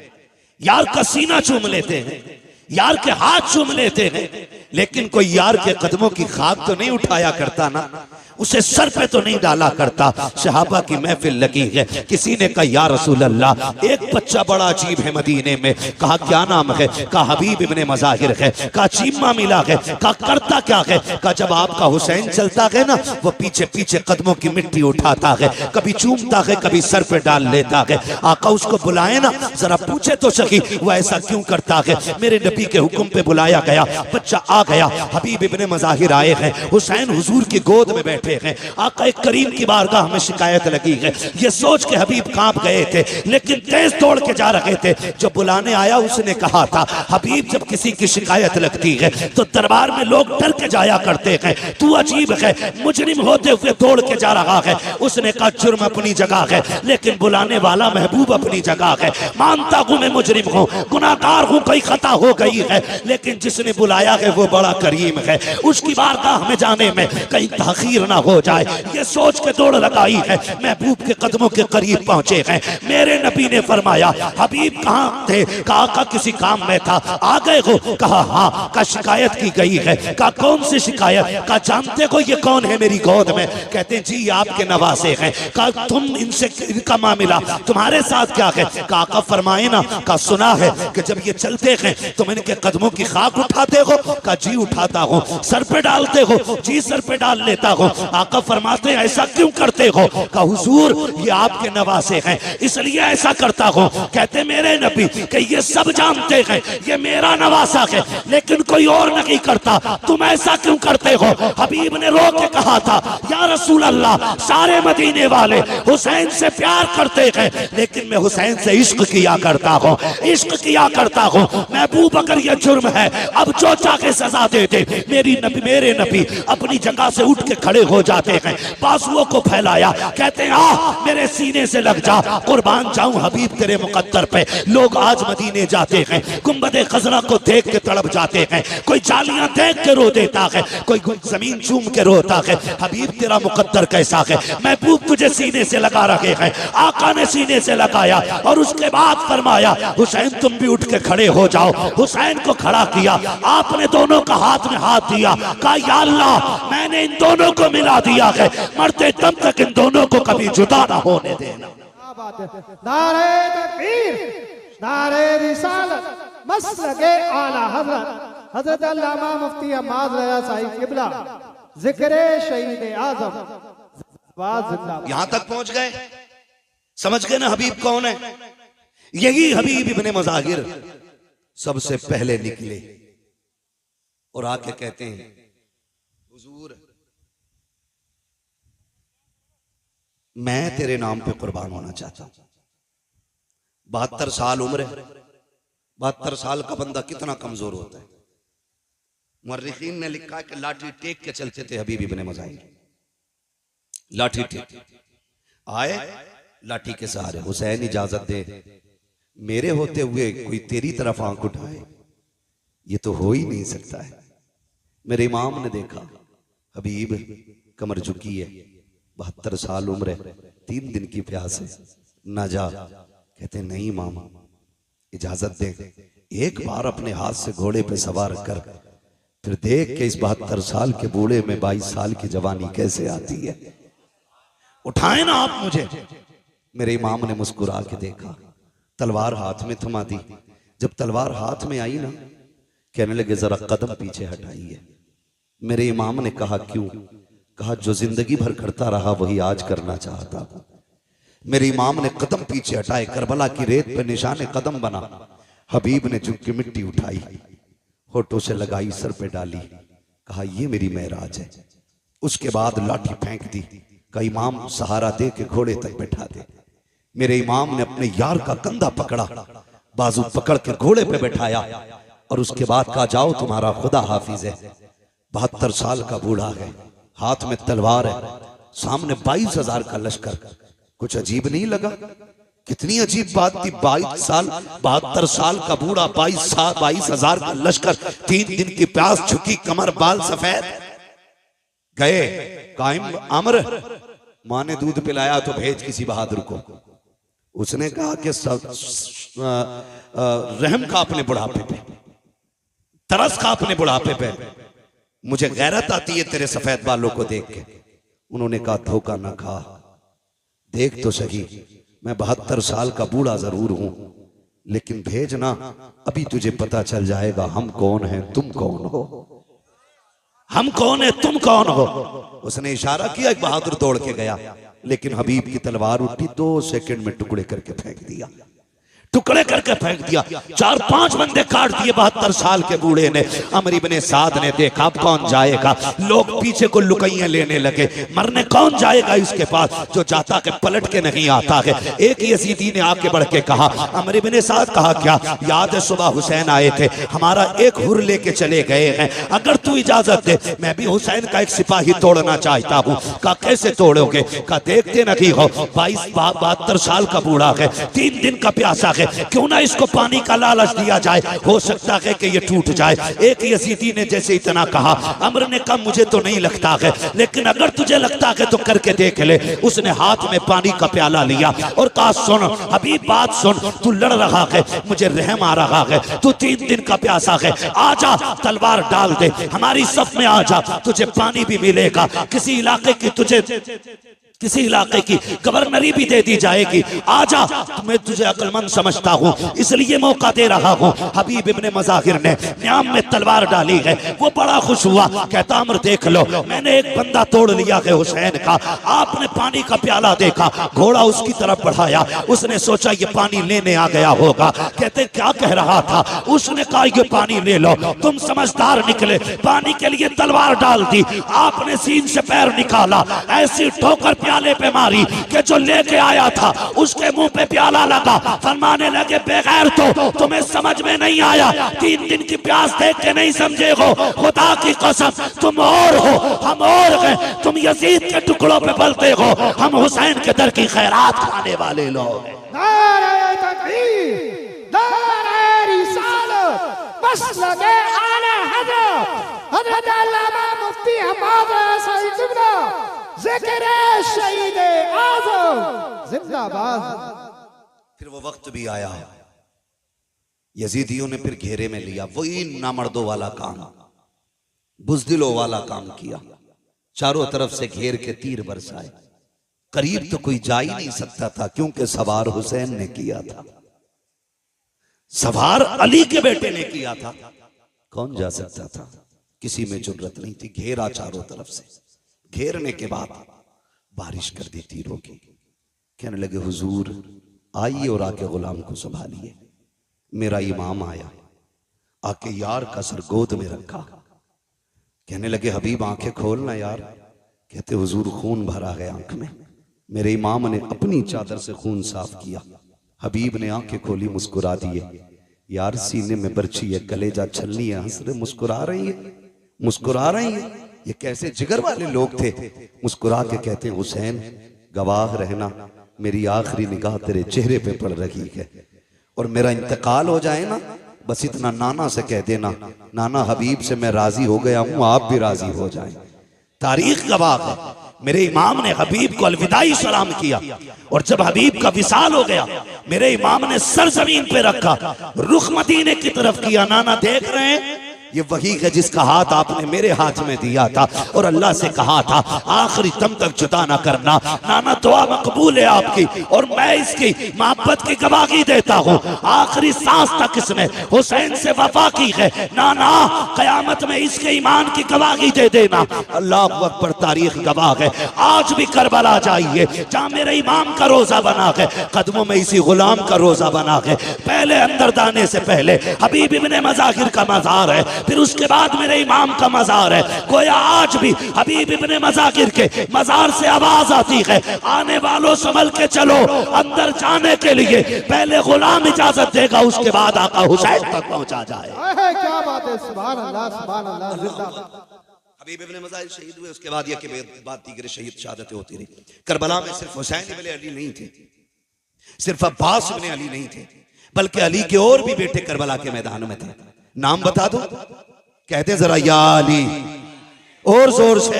यार का सीना चूम लेते हैं, यार के हाथ चूम लेते हैं, लेकिन कोई यार के कदमों की खाक तो नहीं उठाया करता ना, उसे सर पे तो नहीं डाला करता। सहाबा की महफिल लगी है, किसी ने कहा या रसूल अल्लाह, एक बच्चा बड़ा अजीब है मदीने में। कहा क्या नाम है? कहा हबीब इब्ने मज़ाहिर है। कहा चीमा मिला है। कहा करता क्या है? कहा जब आपका हुसैन चलता है ना, वो पीछे पीछे कदमों की मिट्टी उठाता है, कभी चूमता है, कभी सर पे डाल लेता है। आका उसको बुलाए ना, जरा पूछे तो सही वो ऐसा क्यों करता है। मेरे नबी के हुक्म पे बुलाया गया, बच्चा आ गया, हबीब इब्ने मज़ाहिर आए हैं, हुसैन हुजूर की गोद में बैठे हैं। आका करीम की बारगाह में शिकायत लगी है। ये सोच के हबीब कांप गए थे, लेकिन तेज दौड़ के जा रहे थे। जो बुलाने आया उसने कहा था, हबीब जब किसी की शिकायत लगती है तो दरबार में लोग डर के जाया करते हैं, तू अजीब है, मुजरिम होते हुए दौड़ के जा रहा है। उसने कहा जुर्म अपनी जगह है, लेकिन बुलाने वाला महबूब अपनी जगह है। मानता हूं मैं मुजरिम हूं, गुनाहगार हूं, कोई खता हो गई है, लेकिन जिसने बुलाया है वो बड़ा करीम है, उसकी बारगाह में जाने में कहीं ताखीर ना हो जाए, ये सोच के दौड़ लगाई है। महबूब के कदमों के करीब पहुंचे हैं। मेरे नबी ने फरमाया हबीब कहां थे? कहा का किसी काम में था। आ गए हो? कहा हाँ। का शिकायत की गई है। का कौन सी शिकायत? का जानते हो ये कौन है मेरी गोद में? कहते हैं जी आपके नवासे हैं। का तुम इनसे इनका मामला तुम्हारे साथ क्या है? का फरमाए ना। का सुना है कि जब ये चलते हैं तुम इनके कदमों की खाक उठाते हो? का जी उठाता हूं। सर पे डालते हो? जी सर पे डाल लेता हूं। आका फरमाते हैं ऐसा क्यों करते हो? का हुजूर ये आपके नवासे हैं इसलिए ऐसा करता हूं। कहते मेरे नबी कि ये सब जानते हैं ये मेरा नवासा है, लेकिन कोई और नहीं करता, तुम ऐसा क्यों करते हो? हबीब ने रो के कहा था या रसूल अल्लाह, सारे मदीने वाले हुसैन से प्यार करते हैं, लेकिन मैं हुसैन से इश्क किया करता हूं, इश्क किया करता हूं। महबूब अगर ये जुर्म है अब जो चाहे सजा दे दे। मेरे नबी अपनी जगह से उठ के खड़े हो जाते हैं, बाजुओं को फैलाया, कहते हैं आ मेरे सीने से लग जा, कुर्बान जाऊं हबीब तेरे मुकद्दर पे। लोग आज मदीने जाते हैं, गुंबदे खजरा को देख के तड़प जाते हैं, कोई जालियां देख के रो देता है, कोई जमीन चूम के रोता है। हबीब तेरा मुकद्दर कैसा है, महबूब तुझे सीने से लगा रहे हैं। आका ने सीने से लगाया और उसके बाद फरमाया हुसैन तुम भी उठ के खड़े हो जाओ। हुसैन को खड़ा किया, आपने दोनों का हाथ में हाथ दिया, कहा या अल्लाह मैंने इन दोनों को मिला दिया है, मरते दम तक इन दोनों को कभी जुदा ना होने देना। क्या बात है। नारे तकबीर, नारे रिसालत, मसलके आला हजरत हजरत अल्लामा मुफ्ती हम्माद रज़ा साहिब किबला, जिक्र शहीद आज़म जिंदाबाद। यहां तक पहुंच गए, समझ गए ना हबीब कौन है। यही हबीब इब्ने मज़ाहिर सबसे पहले निकले और आके कहते हैं हुजूर मैं तेरे नाम पे कुर्बान होना चाहता हूं। 72 साल उम्र है, 72 साल का बंदा कितना कमजोर होता है। मुर्रिखीन ने लिखा है कि लाठी टेक के चलते थे हबीब इब्ने मज़ाहिर, लाठी टेक आए, लाठी के सहारे। हुसैन इजाजत दे, मेरे होते हुए कोई तेरी तरफ आंख उठाए, ये तो हो ही नहीं सकता है। मेरे इमाम ने देखा हबीब कमर झुकी है, 72 साल उम्र है, 3 दिन की प्यास है, ना जा। कहते नहीं इमाम इजाजत दे, एक बार अपने हाथ से घोड़े पे सवार कर, फिर देख के इस 72 साल के बूढ़े में 22 साल की जवानी कैसे आती है, उठाए ना आप मुझे। मेरे इमाम ने मुस्कुरा के देखा, तलवार हाथ में थमा दी। जब तलवार हाथ में आई ना, कहने लगे जरा कदम पीछे हटाइए। मेरे इमाम ने कहा क्यों? कहा जो जिंदगी भर करता रहा वही आज करना चाहता हूं। मेरे इमाम ने कदम पीछे हटाए, करबला की रेत पे निशाने कदम बना। हबीब ने झुक के मिट्टी उठाई, होठों से लगाई, सर पे डाली, कहा ये मेरी मेराज है। उसके बाद लाठी फेंक दी, कहा इमाम सहारा दे के घोड़े तक बैठा दे। मेरे इमाम ने अपने यार का कंधा पकड़ा, बाजू पकड़ के घोड़े पे बैठाया और उसके बाद कहा जाओ तुम्हारा खुदा हाफिज है। 72 साल का बूढ़ा है, हाथ में तलवार है, सामने 22,000 का लश्कर। कुछ अजीब नहीं लगा? कितनी अजीब बात थी। 72 साल का बूढ़ा, 22,000 का लश्कर, 3 दिन की प्यास, झुकी कमर, बाल सफेद। गए कायम अमर, मां ने दूध पिलाया तो भेज किसी बहादुर को। उसने कहा कि रहम का अपने बुढ़ापे पे, तरस का अपने बुढ़ापे पे, मुझे गैरत आती है तेरे सफेद बालों को देख के। उन्होंने कहा धोखा ना खा, देख तो सही, मैं 72 साल का बूढ़ा जरूर हूं, लेकिन भेजना, अभी तुझे पता चल जाएगा हम कौन हैं, तुम कौन हो। हम कौन है, तुम कौन हो। उसने इशारा किया, एक बहादुर दौड़ के गया, लेकिन हबीब की तलवार उठी, 2 सेकंड में टुकड़े करके फेंक दिया, टुकड़े करके फेंक दिया। 4-5 बंदे काट दिए 72 साल के बूढ़े ने। अमर इब्ने साद ने देखा अब कौन जाएगा, लोग पीछे को लुकैया लेने लगे, मरने कौन जाएगा इसके पास, जो जाता के पलट के नहीं आता है। एक यजीदी ने आके बढ़ के कहा, अमर इब्ने साद, कहा क्या याद है सुबह हुसैन आए थे, हमारा एक हुर लेके चले गए हैं, अगर तू इजाजत दे मैं भी हुसैन का एक सिपाही तोड़ना चाहता हूँ। कहा कैसे तोड़ोगे? कहा देखते नहीं हो 72 साल का बूढ़ा है, 3 दिन का प्यासा, क्यों ना इसको पानी का लालच दिया जाए, हो सकता है कि ये टूट जाए। एक यजीदी ने जैसे इतना कहा, अमर ने कहा मुझे तो नहीं लगता है, लेकिन अगर तुझे लगता है तो करके देख ले। उसने हाथ में पानी का प्याला लिया और कहा सुन अभी बात सुन, तू लड़ रहा है, मुझे रहम आ रहा है, तू 3 दिन का प्यासा है, आजा तलवार डाल दे, हमारी सफ में आजा, तुझे पानी भी मिलेगा, किसी इलाके की गवर्नरी भी दे दी जाएगी, आजा, मैं तुझे अक्लमंद समझता हूँ इसलिए मौका दे रहा हूँ। हबीब इब्ने मज़ाहिर ने न्याम में तलवार डाली है, वो बड़ा खुश हुआ, कहता अमर देख लो मैंने एक बंदा तोड़ लिया है हुसैन का। आपने पानी का प्याला देखा, घोड़ा उसकी तरफ बढ़ाया, उसने सोचा ये पानी लेने आ गया होगा। कहते क्या कह रहा था? उसने कहा ये पानी ले लो, तुम समझदार निकले, पानी के लिए तलवार डाल दी, आपने सीन से पैर निकाला, ऐसी ठोकर प्याले पे मारी कि जो लेके आया था उसके मुंह पे प्याला लगा। फरमाने लगे बेगैर तो तुम्हें समझ में नहीं आया, 3 दिन की प्यास देख के नहीं समझे हो, खुदा की कसम तुम और हो हम और हैं, तुम यजीद के टुकड़ों पे पलते हो, हम हुसैन के दर की खैरात खाने वाले लोग हैं। नारे तकबीर, नारे रिसालत, मसलके आला हज़रत, हज़रत अल्लामा मुफ्ती हम्माद साहिब क़िबला, ज़िक्र शहीद आज़म जिंदाबाद। फिर वो वक्त भी आया, यजीदियों ने फिर घेरे में लिया, वही नामर्दों वाला काम, बुज़दिलों वाला काम किया। चारों तरफ से घेर के तीर बरसाए, करीब तो कोई जा ही नहीं सकता था, क्योंकि सवार हुसैन ने किया था, सवार अली के बेटे ने किया था। कौन जा सकता था? किसी में जुर्रत नहीं थी। घेरा चारों तरफ से, घेरने के बाद बारिश कर दी तीरों की। कहने लगे हुजूर आइए और आके गुलाम को संभालिए। मेरा इमाम आया, आके यार का सर गोद में रखा। कहने लगे हबीब आंखें खोलना यार। कहते हुजूर खून भरा है आंख में। मेरे इमाम ने अपनी चादर से खून साफ किया। हबीब ने आंखें खोली, मुस्कुरा दिए। यार सीने में बर्छी है, कलेजा छलनी है, हंस रहे, मुस्कुरा रही है, मुस्कुरा रही है। ये कैसे जिगर वाले लोग थे। मुस्कुरा के कहते हैं हुसैन गवाह रहना, मेरी आखिरी निगाह तेरे चेहरे पे पड़ रही है, और मेरा इंतकाल हो जाए ना, बस इतना नाना से कह देना, नाना हबीब से मैं राजी हो गया हूं, आप भी राजी हो जाएं। तारीख गवाह है, मेरे इमाम ने हबीब को अलविदाई सलाम किया, और जब हबीब का विसाल हो गया, मेरे इमाम ने सर जमीन पे रखा, रुख मदीने की तरफ किया। नाना देख रहे हैं, ये वही है जिसका हाथ आपने मेरे हाथ में दिया था, और अल्लाह से कहा था आखिरी दम तक जुदा ना करना। नाना दुआ मकबूल है आपकी, और मैं इसकी मोहब्बत की गवाही देता हूँ। आखिरी सांस तक इसने हुसैन से वफा की है। नाना कयामत में इसके ईमान की गवाही दे देना। अल्लाह अकबर, तारीख गवाह है। आज भी करबला जाइए, जहाँ मेरे इमाम का रोजा बना है, कदमों में इसी गुलाम का रोजा बना है। पहले अंदर जाने से पहले हबीब इब्ने मज़ाहिर का मज़ार है, फिर उसके बाद मेरे इमाम का मज़ार है। गोया आज भी हबीब इब्ने मज़ाहिर के मज़ार से आवाज आती है, आने वालों संभल के चलो। अंदर जाने के लिए पहले गुलाम इजाजत देगा, उसके बाद आका हुसैन तक पहुंचा जाए। क्या बात है, सुभान अल्लाह, सुभान अल्लाह, जिंदाबाद। हबीब इब्ने मज़ाहिर शहीद हुए, उसके बाद ये कि बात दीगर शहीद शहादतें होती रही। करबला में सिर्फ हुसैन इब्ने अली नहीं थे, सिर्फ अब्बास इब्ने अली नहीं थे, बल्कि अली के और भी बेटे करबला के मैदान में थे। नाम बता दो, कहते जरा या अली, और जोर से।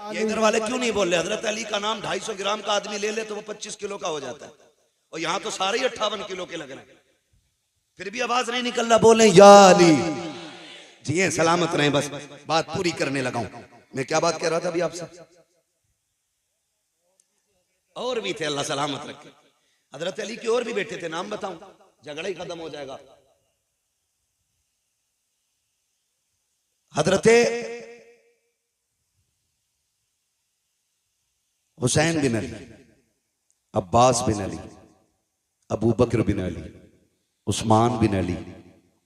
ये इधर वाले क्यों नहीं बोल रहे? हजरत अली का नाम 250 ग्राम का आदमी ले ले तो वो 25 किलो का हो जाता है, और यहां तो सारे ही 58 किलो के लग रहे हैं, फिर भी आवाज नहीं निकल रहा। बोले या अली। जी सलामत रहे, बस बात पूरी करने लगा हूं। मैं क्या बात कह रहा था अभी आपसे? और भी थे, अल्लाह सलामत रखे। हजरत अली के और भी बेटे थे, नाम बताऊं? झगड़ा ही खत्म हो जाएगा। हजरत हुसैन बिन अली, अब्बास बिन अली, अबू बकर बिन अली, उस्मान बिन अली,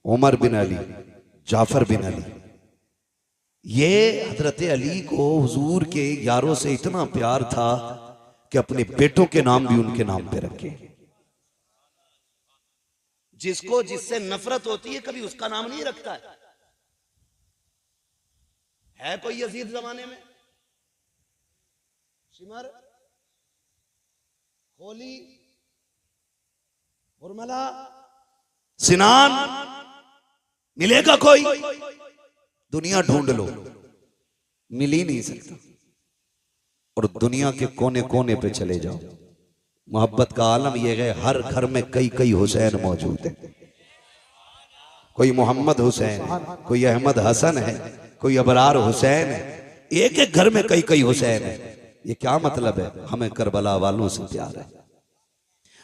उमर बिन अली, जाफर बिन अली। ये हजरत अली को हुजूर के यारों से इतना प्यार था कि अपने बेटों के नाम भी उनके नाम पे रखे। जिसको जिससे नफरत होती है कभी उसका नाम नहीं रखता है कोई यजीद जमाने में? शिमर, होली, उर्मला, सिनान मिलेगा कोई? दुनिया ढूंढ लो, मिल ही नहीं सकता। और दुनिया के कोने कोने पे चले जाओ, मोहब्बत का आलम यह है, हर घर में कई कई हुसैन मौजूद है। कोई मोहम्मद हुसैन है, कोई अहमद हसन है, कोई अबरार हुसैन है। एक एक घर में कई कई हुसैन है। ये क्या मतलब है? हमें करबला वालों से प्यार है।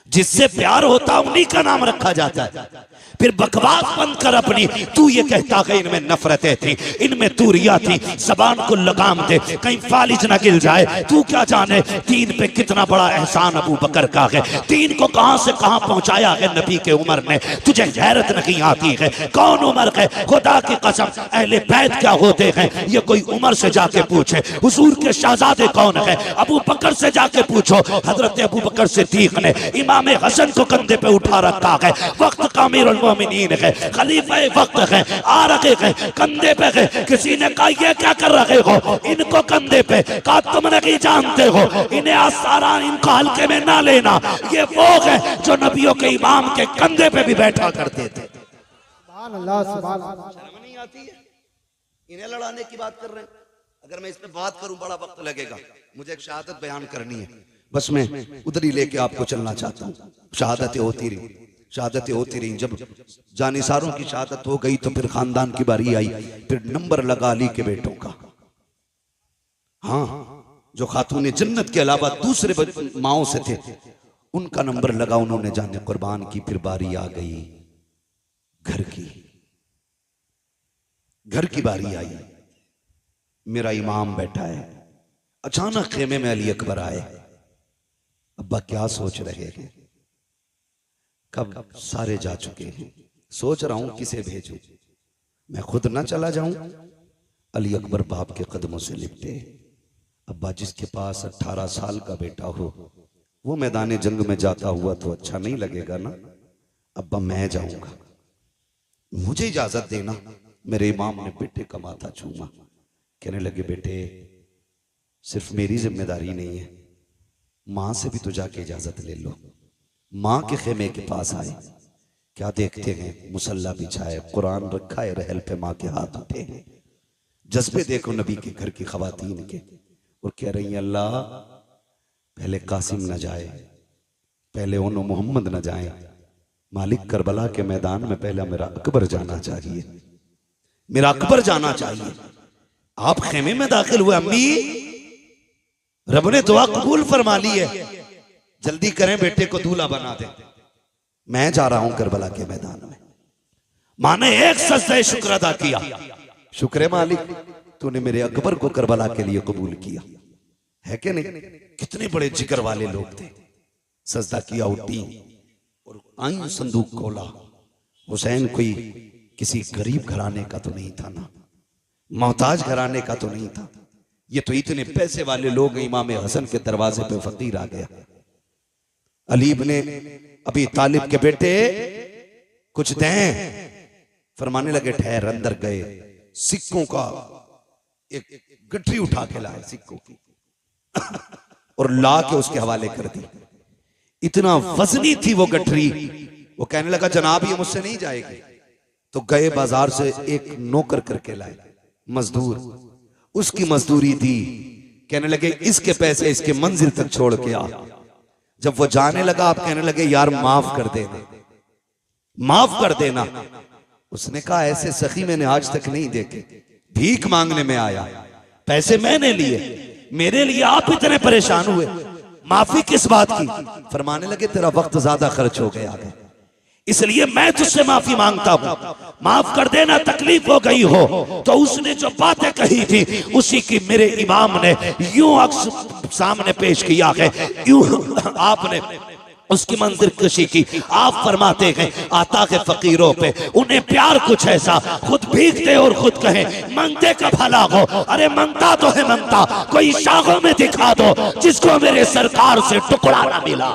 जिससे प्यार होता उन्हीं का नाम रखा जाता है। फिर बकवास बंद कर अपनी। तू ये कहता है इनमें नफरतें थी, इनमें दूरियां थी, जबान को लगाम दे, कहीं फालिज न गिल जाए। तू क्या जाने दीन पे कितना बड़ा एहसान अबू बकर का है। दीन को कहां से कहां पहुंचाया है नबी के उमर ने। तुझे गैरत नहीं आती है? कौन उमर है? खुदा की कसम, अहले बैत क्या होते हैं ये कोई उमर से जाके पूछे। हुजूर के शहजादे कौन है? अबू बकर से जाके पूछो। हजरत अबू बकर सिद्दीक ने इमाम इमाम हसन को कंधे पे उठा रखा है, वक्त का अमीरुल मोमिनीन है, खलीफा वक्त है, आ रखे हैं कंधे पे है। किसी ने कहा ये क्या कर रहे हो इनको कंधे पे, कहा तुम नहीं जानते हो इन्हें आसारा इनको हल्के में ना लेना, ये वो है जो नबियों के इमाम के कंधे पे भी बैठा करते थे। सुभान अल्लाह, सुभान अल्लाह। शर्म नहीं आती है? इन्हें लड़ाने की बात कर रहे हैं। अगर मैं इस पे बात करूं बड़ा वक्त लगेगा, मुझे एक शहादत बयान करनी है, बस मैं उधर ही लेके आपको चलना चाहता हूँ। शहादतें होती रही, शहादतें होती रही। जब जानिसारों की शहादत हो गई तो फिर खानदान की बारी आई, फिर नंबर लगा अली के बेटों का। हाँ, जो खातून जन्नत के अलावा दूसरे माओं से थे उनका नंबर लगा, उन्होंने जाने कुर्बान की। फिर बारी आ गई घर की, घर की बारी आई। मेरा इमाम बैठा है, अचानक खेमे में अली अकबर आए। अब्बा क्या सोच रहे हैं? कब सारे जा चुके हैं, सोच रहा हूं किसे भेजूं, मैं खुद ना चला जाऊं। अली अकबर बाप के कदमों से लिपटे। अब्बा, जिसके पास 18 साल का बेटा हो वो मैदान जंग में जाता हुआ तो अच्छा नहीं लगेगा ना। अब्बा, मैं जाऊंगा, मुझे इजाजत देना। मेरे इमाम ने बेटे का माथा छूमा, कहने लगे बेटे सिर्फ मेरी जिम्मेदारी नहीं है, मां से भी तो जाके इजाजत ले लो। मां के खेमे के पास आए, क्या देखते हैं? मुसल्ला बिछाए, कुरान रखा है, रहल पे मां के हाथ उठे हैं। जज्बे देखो नबी के घर की खवातीन के, और कह रही है अल्लाह पहले कासिम न जाए, पहले उन्हों मोहम्मद न जाए, मालिक करबला के मैदान में पहले मेरा अकबर जाना चाहिए, मेरा अकबर जाना चाहिए। आप खेमे में दाखिल हुए, अम्मी रब ने दुआ कबूल फरमा ली है, जल्दी करें बेटे को दूल्हा बना दे, मैं जा रहा हूं करबला के मैदान में। मां ने एक सजदे शुक्र अदा किया, शुक्र मालिक तूने मेरे अकबर को करबला के लिए कबूल किया है कि नहीं। कितने बड़े जिगर वाले लोग थे। सजदा किया, उठी और आई, संदूक खोला। हुसैन कोई किसी गरीब घराने का तो नहीं था ना, मोहताज घराने का तो नहीं था, ये तो इतने पैसे वाले लोग। इमाम हसन के दरवाजे पे फकीर आ गया। अली इब्ने अबी तालिब के बेटे कुछ दें, फरमाने लगे ठहर। अंदर गए, सिक्कों का एक गठरी उठा के लाए सिक्कों की और ला के उसके हवाले कर दी। इतना वजनी थी वो गठरी। वो कहने लगा जनाब ये मुझसे नहीं जाएगी। तो गए बाजार से एक नौकर करके लाए, मजदूर, उसकी मजदूरी दी। कहने लगे इसके पैसे इसके मंजिल तक छोड़ के आ। जब वो जाने लगा आप कहने लगे यार माफ कर देना, माफ कर देना। उसने कहा ऐसे सखी मैंने आज तक नहीं देखे, भीख मांगने में आया, पैसे मैंने लिए, मेरे लिए आप इतने परेशान हुए, माफी किस बात की? फरमाने लगे तेरा वक्त ज्यादा खर्च हो गया है, इसलिए मैं तुझसे माफी मांगता हूं, माफ कर देना, तकलीफ हो गई हो। तो उसने जो बातें कही थी उसी की मेरे इमाम ने यूं अक्स सामने पेश किया है, यूं आपने उसकी मंजिल कशी की। आप फरमाते हैं आता है फकीरों पे उन्हें प्यार कुछ ऐसा, खुद भीगते और खुद कहें मांगते का भला हो। अरे मांगता तो है मांगता, कोई शाखों में दिखा दो जिसको मेरे सरकार से टुकड़ा ना मिला।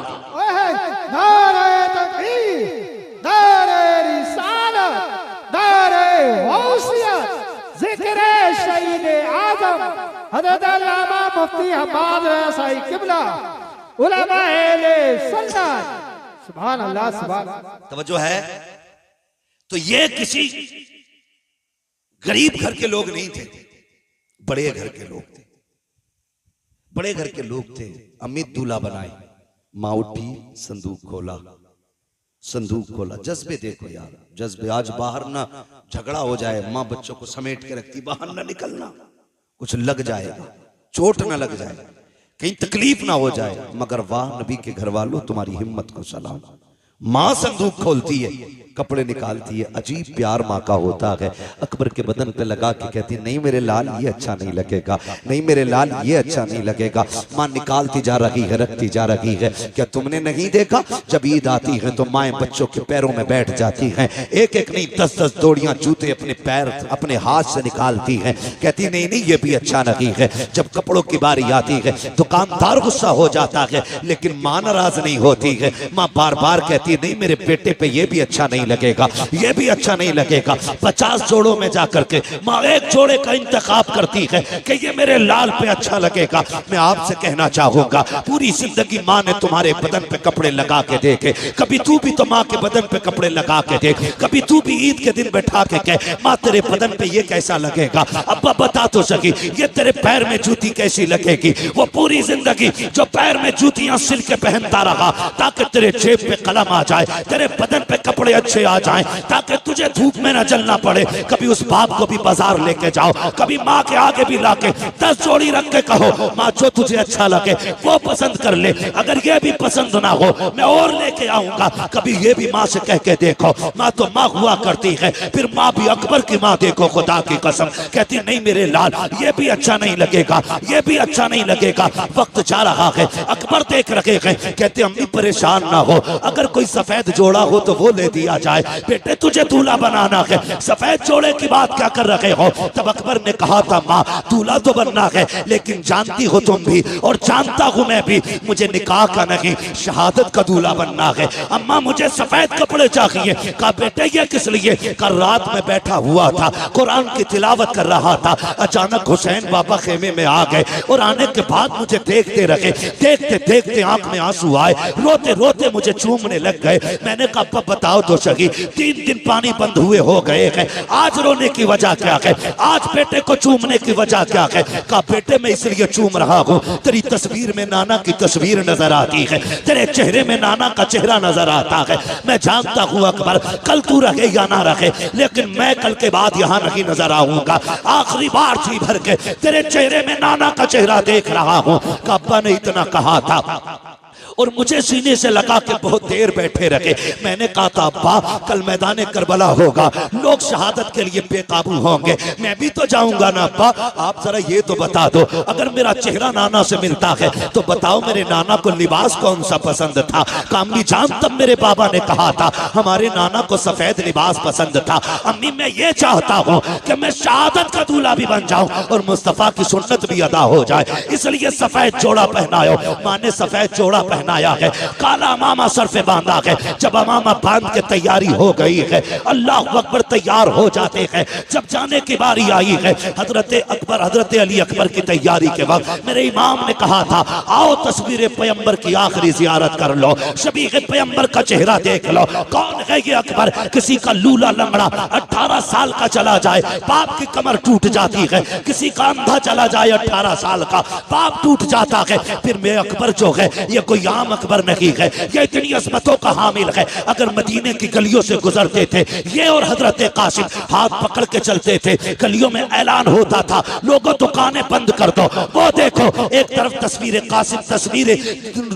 नारे तकबीर, नारे रिसालत, नारे गौसियत, जिक्र शहीद आजम हज़रत अल्लामा मुफ्ती हम्माद रज़ा साहिब किबला, उलमाए सुन्नत। सुभान अल्लाह, सुभान। तवज्जो है। तो ये किसी गरीब घर के लोग नहीं थे, बड़े घर के लोग थे, बड़े घर के लोग थे। अमित दूल्हा बनाए, माँ उठी, संदूक खोला, संदूक खोला। जज्बे देखो यार, जज्बे। आज बाहर ना झगड़ा हो जाए, माँ बच्चों को समेट के रखती, बाहर ना निकलना, कुछ लग जाएगा, चोट ना लग जाए, कहीं तकलीफ ना हो जाए। मगर वाह नबी के घर वालों तुम्हारी हिम्मत को सलाम, मां संदूक खोलती है, कपड़े निकालती है, अजीब प्यार माँ का होता है। अकबर के बदन पे लगा के कहती नहीं मेरे लाल ये अच्छा नहीं लगेगा, नहीं मेरे लाल ये अच्छा नहीं लगेगा। माँ निकालती जा रही है, रखती जा रही है। क्या तुमने नहीं देखा जब ईद आती है तो माएँ बच्चों के पैरों में बैठ जाती हैं, एक एक नहीं 10-10 जोड़ियां जूते अपने पैर अपने हाथ से निकालती हैं। कहती नहीं नहीं ये भी अच्छा नहीं है। जब कपड़ों की बारी आती है दुकानदार गुस्सा हो जाता है, लेकिन माँ नाराज नहीं होती है। माँ बार बार कहती नहीं मेरे बेटे पे ये भी अच्छा नहीं लगेगा, ये भी अच्छा नहीं लगेगा। 50 जोड़ों में जाकर के माँ एक जोड़े का इंतखाब करती है कि ये मेरे लाल पे अच्छा लगेगा। मैं आपसे कहना चाहूंगा पूरी जिंदगी माँ ने तुम्हारे बदन पे कपड़े लगा के देखे, कभी तू भी तो माँ के बदन पे कपड़े लगा के देख, कभी तू भी ईद के दिन बैठा के कह माँ तेरे बदन पे ये कैसा लगेगा। अब्बा बता तो सकी ये तेरे पैर में जूती कैसी लगेगी। वो पूरी जिंदगी जो पैर में जूतियां सिल के पहनता रहा ताकि तेरे जेब पे कलम आ जाए, तेरे बदन पे कपड़े अच्छे आ जाएं, ताकि तुझे धूप में न जलना पड़े। कभी उस बाप को भी बाजार लेके जाओ, कभी माँ के आगे भी लाके 10 जोड़ी रख के कहो माँ जो तुझे अच्छा लगे वो पसंद कर ले, अगर ये भी पसंद ना हो मैं और लेके आऊंगा। कभी ये भी माँ से कह के देखो, माँ तो माँ हुआ करती है। फिर माँ भी अकबर की माँ देखो खुदा की कसम कहती नहीं मेरे लाल ये भी अच्छा नहीं लगेगा, ये भी अच्छा नहीं लगेगा। वक्त जा रहा है, अकबर देख रखे हैं, कहते अम्मी परेशान ना हो, अगर कोई सफेद जोड़ा हो तो वो ले दिया जाए। बेटे तुझे दूल्हा बनाना है, सफेद जोड़े की बात क्या कर रहे हो। तब अकबर ने कहा था माँ दूल्हा तो बनना है, लेकिन जानती हो तुम भी और जानता हूं मैं भी मुझे निकाह का नहीं शहादत का दूल्हा बनना है। अम्मा मुझे सफेद कपड़े चाहिए। कहा बेटे ये किस लिए। कल रात में बैठा हुआ था कुरान की तिलावत कर रहा था, अचानक हुसैन बाबा खेमे में आ गए और आने के बाद मुझे देखते रहे, देखते देखते आंख में आंसू आए, रोते रोते मुझे चूमने लग गए। मैंने कहा अब्बा बताओ तो सही 3 दिन पानी बंद हुए हो गए हैं, आज रोने की वजह क्या है, आज बेटे को चूमने की वजह क्या है। कहा बेटे मैं इसलिए चूम रहा हूँ तेरी तस्वीर में नाना की तस्वीर नजर आती है, तेरे चेहरे में नाना का चेहरा नजर आता है। मैं जानता हूँ अकबर कल तू रहे या ना रहे, लेकिन मैं कल के बाद यहाँ नहीं नजर आऊंगा। आखिरी बार जी भर के तेरे चेहरे में नाना का चेहरा देख रहा हूँ। अब्बा ने इतना कहा था और मुझे सीने से लगा के बहुत देर बैठे रखे। मैंने कहा था अब्बा कल मैदान करबला होगा, लोग शहादत के लिए बेकाबू होंगे, मैं भी तो जाऊंगा ना। अब्बा आप जरा ये तो बता दो अगर मेरा चेहरा नाना से मिलता है तो बताओ मेरे नाना को लिबास कौन सा पसंद था। अम्मी जान तब मेरे बाबा ने कहा था हमारे नाना को सफेद लिबास पसंद था। अम्मी मैं ये चाहता हूँ कि मैं शहादत का दूल्हा भी बन जाऊं और मुस्तफा की सुन्नत भी अदा हो जाए, इसलिए सफेद जोड़ा पहनायो। माँ ने सफेद जोड़ा पहनाया है, काला अमामा सर पे बांधा है। जब अमामा बांध के तैयारी हो गई है, अल्लाह अकबर तैयार हो जाते हैं। जब जाने की बारी आई है हजरत अकबर हजरत अली अकबर की तैयारी के वक्त मेरे इमाम ने कहा था आओ तस्वीर पैगंबर की आखिरी जियारत कर लो, शबीह पैगंबर का चेहरा देख लो। कौन है ये अकबर। किसी का लूला लंगड़ा 18 साल का चला जाए बाप की कमर टूट जाती है, किसी का अंधा चला जाए 18 साल का बाप टूट जाता है। फिर मैं अकबर जो है ये कोई आम अकबर नहीं है, ये इतनी अजमतों का हामिल है। अगर मदीने की गलियों से गुजरते थे ये और हजरत कासिम हाथ पकड़ के चलते थे, गलियों में ऐलान होता था लोगों दुकानें बंद कर दो। वो देखो एक तरफ तस्वीर कासिम तस्वीर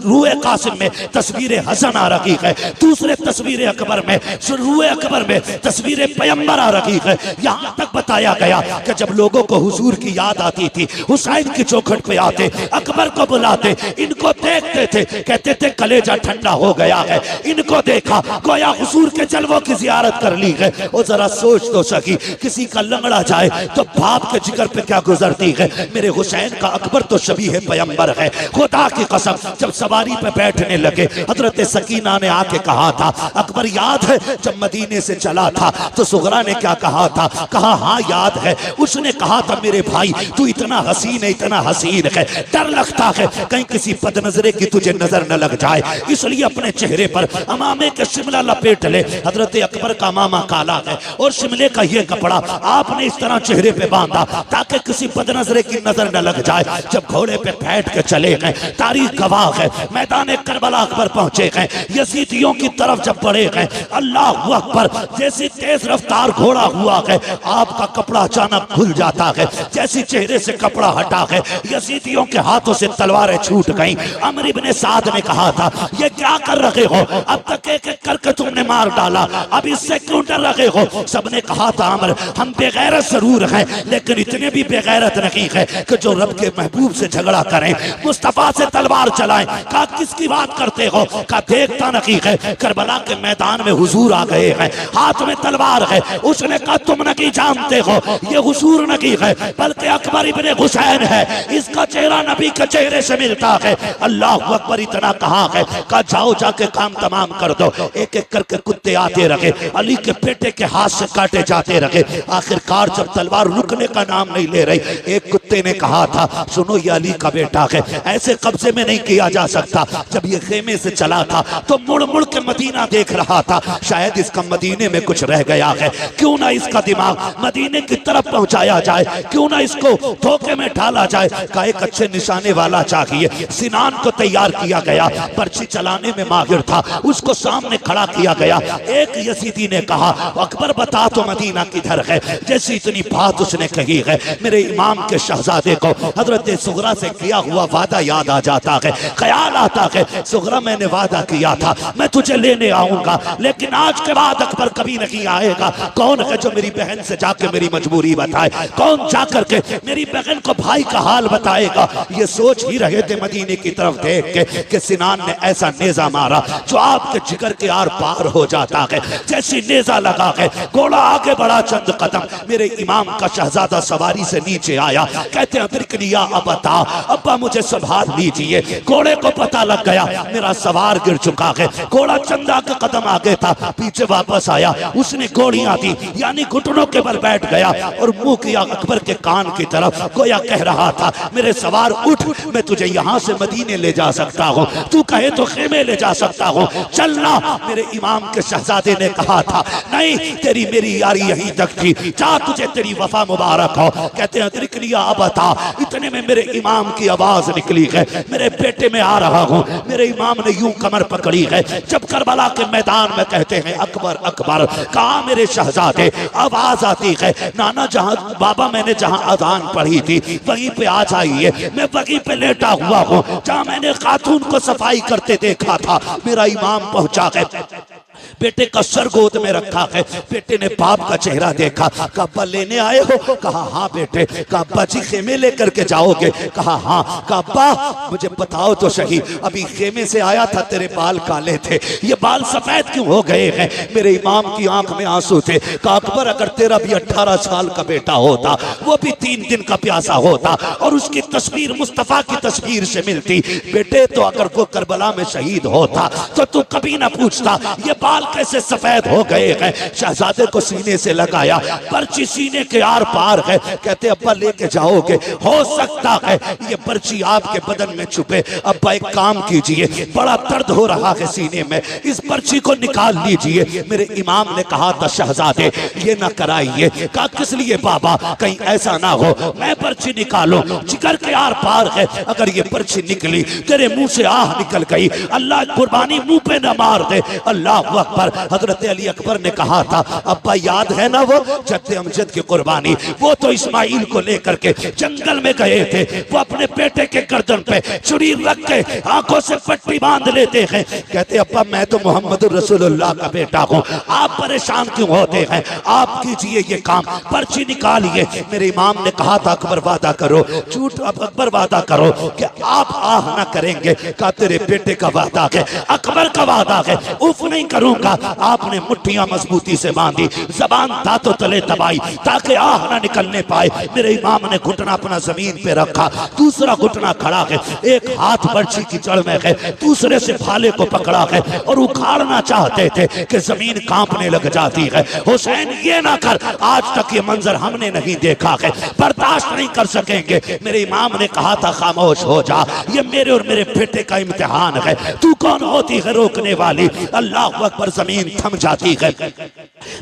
रूए कासिम में तस्वीर हसन आ रही है, दूसरे तस्वीर अकबर में रूए अकबर में तस्वीर पैगंबर आ रही है। यहाँ तक बताया गया कि जब लोगों को हुजूर की याद आती थी हुसैन की चौखट पे आते अकबर को बुलाते, इनको देखते थे कहते थे कलेजा ठंडा हो गया है, इनको देखा गोया हुजूर के जलवों की जियारत कर ली है। और जरा सोच तो सकी किसी का लंगड़ा जाए तो बाप के जिगर पे क्या गुजरती है। मेरे हुसैन का अकबर तो शबीह पैगंबर है। खुदा की कसम जब सवारी पे बैठने लगे हजरत सकीना ने आके कहा था अकबर याद है जब मदीने से चला था तो सुगरा ने क्या कहा था। कहा हाँ याद है। उसने कहा था मेरे भाई तू इतना हसीन है, इतना हसीन है, डर लगता है कहीं किसी बदनजरे की तुझे नजर न लग जाए, इसलिए अपने चेहरे पर अमामे के शिमला लपेट ले। हजरत अकबर का मामा काला है और शिमले का ये कपड़ा आपने इस तरह चेहरे पे बांधा ताकि किसी बदनजरे की नजर न लग जाए। जब घोड़े पे बैठ के चले गए तारीख गवाह है मैदान करबला अकबर पहुंचे गए, यजीदियों की तरफ जब बढ़े गए अल्लाह अकबर जैसी तेज रफ्तार घोड़ा हुआ है आपका कपड़ा अचानक खुल जाता है, जैसी चेहरे से कपड़ा हटा है यजीदियों के हाथों से तलवारें छूट गई। अमर इब्ने साद आग ने कहा था ये क्या कर रहे हो, अब तक एक एक करके तुमने मार डाला, अब इससे क्यों डर रहे हो। सबने कहा था अमर हम बेगैरत जरूर हैं लेकिन इतने भी बेगैरत नहीं है कि जो रब के महबूब से झगड़ा करें, मुस्तफा से तलवार चलाएं। कहा किसकी बात करते हो, कहा देखता नहीं है करबला के मैदान में हुजूर आ गए हैं, हाथ में तलवार है। उसने कहा तुम नहीं जानते हो ये हुजूर नहीं है बल्कि अकबर इब्ने हुसैन है, इसका चेहरा नबी के चेहरे से मिलता है। अल्लाह अकबर इतना कहा है, कहा जाओ जाके काम तमाम कर दो। एक एक करके कुत्ते आते रहे, अली के पेटे के हाथ से काटे जाते रहे। आखिरकार जब तलवार रुकने का नाम नहीं ले रही, एक कुत्ते ने कहा था सुनो ये अली का बेटा है, ऐसे कब्जे में नहीं किया जा सकता। जब ये खेमे से चला था तो मुड़ मुड़ के मदीना देख रहा था, शायद इसका मदीने में कुछ रह गया है, क्यों ना इसका दिमाग मदीने की तरफ पहुंचाया जाए, क्यों ना इसको धोखे में डाला जाए। का एक अच्छे निशाने वाला चाहिए। सिनान को तैयार किया गया, पर्ची चलाने में माहिर था, उसको सामने खड़ा किया गया। एक यजीदी ने कहा अकबर बता तो मदीना किधर है। जैसे इतनी बात उसने कही है, मेरे इमाम के शहजादे को हजरत सुगरा से किया हुआ वादा याद आ जाता है। ख्याल आता है सुगरा मैंने वादा किया था मैं तुझे लेने आऊंगा, लेकिन आज के बाद अकबर कभी नहीं आएगा। कौन है जो मेरी बहन से जाके मेरी मजबूरी बताए, कौन जाकर के मेरी बहन को भाई का हाल बताएगा। ये सोच ही रहे थे मदीने की तरफ देख के कि सिनान ने ऐसा नेजा मारा जो आपके जिगर के आर पार हो जाता है। जैसी नेजा लगा है घोड़ा आगे बढ़ा चंद कदम, मेरे इमाम का शहजादा सवारी से नीचे आया। कहते हैं बिरकलिया अबता, अब्बा मुझे संभाल लीजिए। घोड़े को पता लग गया मेरा सवार गिर चुका है। घोड़ा चंदा के कदम आगे था, पीछे वापस आया, उसने गोलियां दी यानी घुटनों के बल बैठ गया और मुंह किया अकबर के कान की तरफ, गोया कह रहा था मेरे सवार उठ, मैं तुझे यहाँ से मदीने ले जा सकता हूँ, तू कहे तो खेमे ले जा सकता हूँ, चलना। मेरे इमाम के शहजादे ने कहा था नहीं तेरी मेरी यारी यहीं तक थी, जा तुझे तेरी वफा मुबारक हो। कहते हैं तिरकलिया अबता, इतने में मेरे इमाम की आवाज निकली है, मेरे बेटे में आ रहा हूँ। मेरे इमाम ने यूं कमर पकड़ी है, जब करबला के मैदान में कहते हैं अकबर अकबर, कहा मेरे शहजादे, आवाज आती है नाना जहां बाबा मैंने जहां अजान पढ़ी थी वहीं पे आ जाइए, मैं वहीं पे लेटा हुआ हूँ जहां मैंने खातून को सफाई करते देखा था। मेरा इमाम पहुंचा है, बेटे का सर गोद में रखा है। बेटे ने बाप का चेहरा देखा, कहा अब्बा लेने आए हो, कहा हाँ बेटे। कहा अब्बा जी खेमे लेकर के जाओगे, कहा हाँ। कहा अब्बा मुझे बताओ तो सही, अभी खेमे से आया था तेरे बाल काले थे, ये बाल सफेद क्यों हो गए हैं। मेरे इमाम की आंख में आंसू थे। कहा अकबर अगर तेरा भी 18 साल का बेटा होता, वो भी 3 दिन का प्यासा होता और उसकी तस्वीर मुस्तफा की तस्वीर से मिलती बेटे, तो अगर वो करबला में शहीद होता तो तू कभी ना पूछता ये बाल कैसे सफेद हो गए हैं। शहजादे को सीने से लगाया, पर्ची सीने के आर पार है। कहते अब्बा लेके जाओगे, हो सकता है ये पर्ची आपके बदन में छुपे। अब्बा एक काम कीजिए, बड़ा दर्द हो रहा है सीने में, इस पर्ची को निकाल लीजिए। मेरे इमाम ने कहा था शहजादे ये ना कराइए। कहा किस लिए बाबा, कहीं ऐसा ना हो मैं पर्ची निकालूं, जिगर के आर पार है, अगर ये पर्ची निकली तेरे मुंह से आह निकल गई, अल्लाह कुर्बानी मुंह पे न मार दे। अल्लाह अकबर। हजरत अली अकबर ने कहा था अब्बा याद है ना वो जद्दे अमजद की कुर्बानी, वो तो इस्माइल को लेकर के जंगल में गए थे, वो अपने बेटे के गर्दन पे छुरी रख के आंखों से पट्टी बांध लेते हैं। कहते अब्बा मैं तो मोहम्मद रसूलुल्लाह का बेटा हूँ, आप परेशान क्यों होते हैं, आप कीजिए ये काम, पर्ची निकालिए। मेरे इमाम ने कहा था अकबर वादा करो, झूठ अकबर वादा करो कि आप आह ना करेंगे। कहा तेरे बेटे का वादा है, अकबर का वादा है, उफ नहीं करूंगा। आपने मुट्ठियां मजबूती से बांधी, जबान दांतों तले दबाई ताकि आह ना निकलने पाए। मेरे इमाम ने घुटना अपना जमीन पे रखा, दूसरा घुटना खड़ा है, एक हाथ पर्ची की जड़ में है, दूसरे से भाले को पकड़ा है और उखाड़ना चाहते थे कि जमीन कांपने लग जाती है। हुसैन ये ना कर, आज तक ये मंजर हमने नहीं देखा है, बर्दाश्त नहीं कर सकेंगे। मेरे इमाम ने कहा था खामोश हो जा, ये मेरे और मेरे बेटे का इम्तिहान है, तू कौन होती है रोकने वाली। अल्लाह अकबर, जमीन थम जाती है।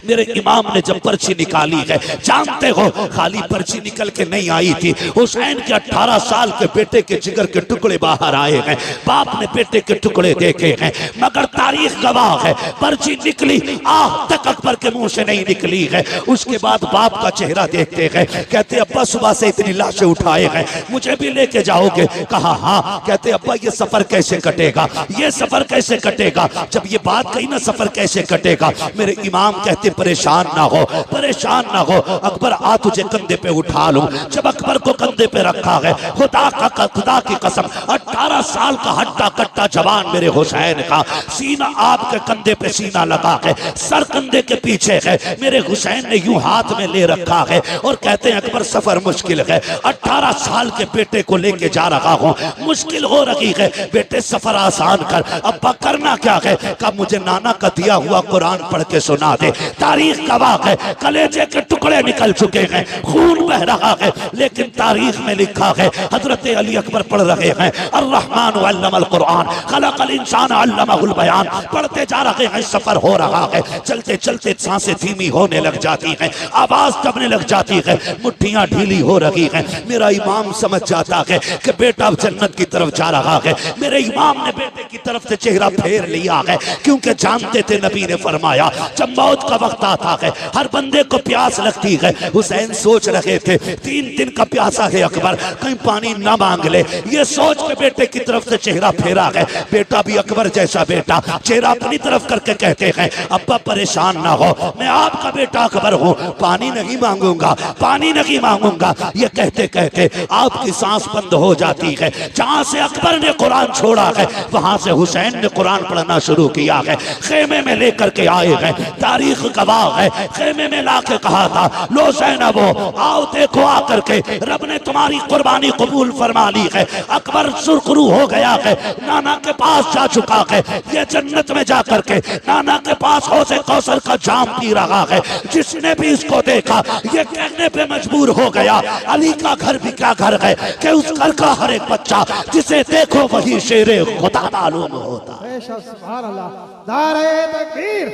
मेरे इमाम ने जब पर्ची निकाली है, जानते हो खाली पर्ची निकल के नहीं आई थी, हुसैन के 18 साल के बेटे के जिगर के टुकड़े बाहर आए हैं, बाप ने बेटे के टुकड़े देखे हैं, मगर तारीख गवाह है पर्ची निकली आह तक अकबर के मुंह से नहीं निकली है। उसके बाद बाप का चेहरा देखते हैं, कहते अब्बा सुबह से इतनी लाशें उठाए हैं, मुझे भी लेके जाओगे? कहा हाँ। कहते अब्बा ये सफर कैसे कटेगा, ये सफर कैसे कटेगा? जब ये बात कही ना सफर कैसे कटेगा, मेरे इमाम कहते परेशान ना हो, परेशान ना हो, अकबर आ तुझे कंधे पे उठा लूं। जब अकबर को कंधे पे रखा है, खुदा की कसम 18 साल का हट्टा कट्टा जवान मेरे हुसैन का सीना आपके कंधे पे सीना लगा है, सर कंधे के पीछे है, मेरे हुसैन ने यूं हाथ में ले रखा है और कहते हैं अकबर सफर मुश्किल है, 18 साल के बेटे को लेके जा रहा हूं, मुश्किल हो रही है, बेटे सफर आसान कर। अब्बा करना क्या है? कब मुझे नाना का दिया हुआ कुरान पढ़ के सुना दे। तारीख गवाह है कलेजे के टुकड़े निकल चुके हैं, खून बह रहा है, लेकिन तारीख में लिखा है हजरत अली अकबर पढ़ रहे हैं अर्रहमान अल्लमल कुरान खलकल इंसान अल्लमहुल बयान, पढ़ते जा रहे हैं, सफर हो रहा है, चलते चलते सांसें धीमी होने लग जाती हैं, आवाज दबने लग जाती है, मुट्ठियां ढीली हो रही हैं। मेरा इमाम समझ जाता है कि बेटा जन्नत की तरफ जा रहा है। मेरे इमाम ने बेटे की तरफ से चेहरा फेर लिया है, क्योंकि जानते थे नबी ने फरमाया जब मौत का वक्त आता है हर बंदे को प्यास लगती है। हुसैन सोच रहे थे 3 दिन का प्यासा है अकबर, कहीं पानी ना मांग ले, ये सोच के बेटे की तरफ से चेहरा फेरा है। बेटा भी अकबर जैसा बेटा, चेहरा अपनी तरफ करके कहते हैं अब्बा परेशान ना हो, मैं आपका बेटा अकबर हूँ, पानी नहीं मांगूंगा, पानी नहीं मांगूंगा। ये कहते कहते आपकी सांस बंद हो जाती है। जहां से अकबर ने कुरान छोड़ा है वहां से हुसैन ने कुरान पढ़ना शुरू किया है, खेमे में लेकर के आए हैं, तारीख गवाह है, खेमे में लाके कहा था लो ज़ैनबो आओ देखो आकर के रब ने तुम्हारी कुर्बानी कबूल फरमा ली है। अकबर सुरखरू हो गया है, नाना के पास जा चुका है, ये जन्नत में जाकर के नाना के पास हौज़े कौसर का जाम पी रहा है। जिसने भी इसको देखा ये कहने पे मजबूर हो गया अली का घर भी क्या घर है कि उस घर का हर एक बच्चा जिसे देखो वही शेरे खुदा मालूम होता। सुभान अल्लाह। नारे तकबीर,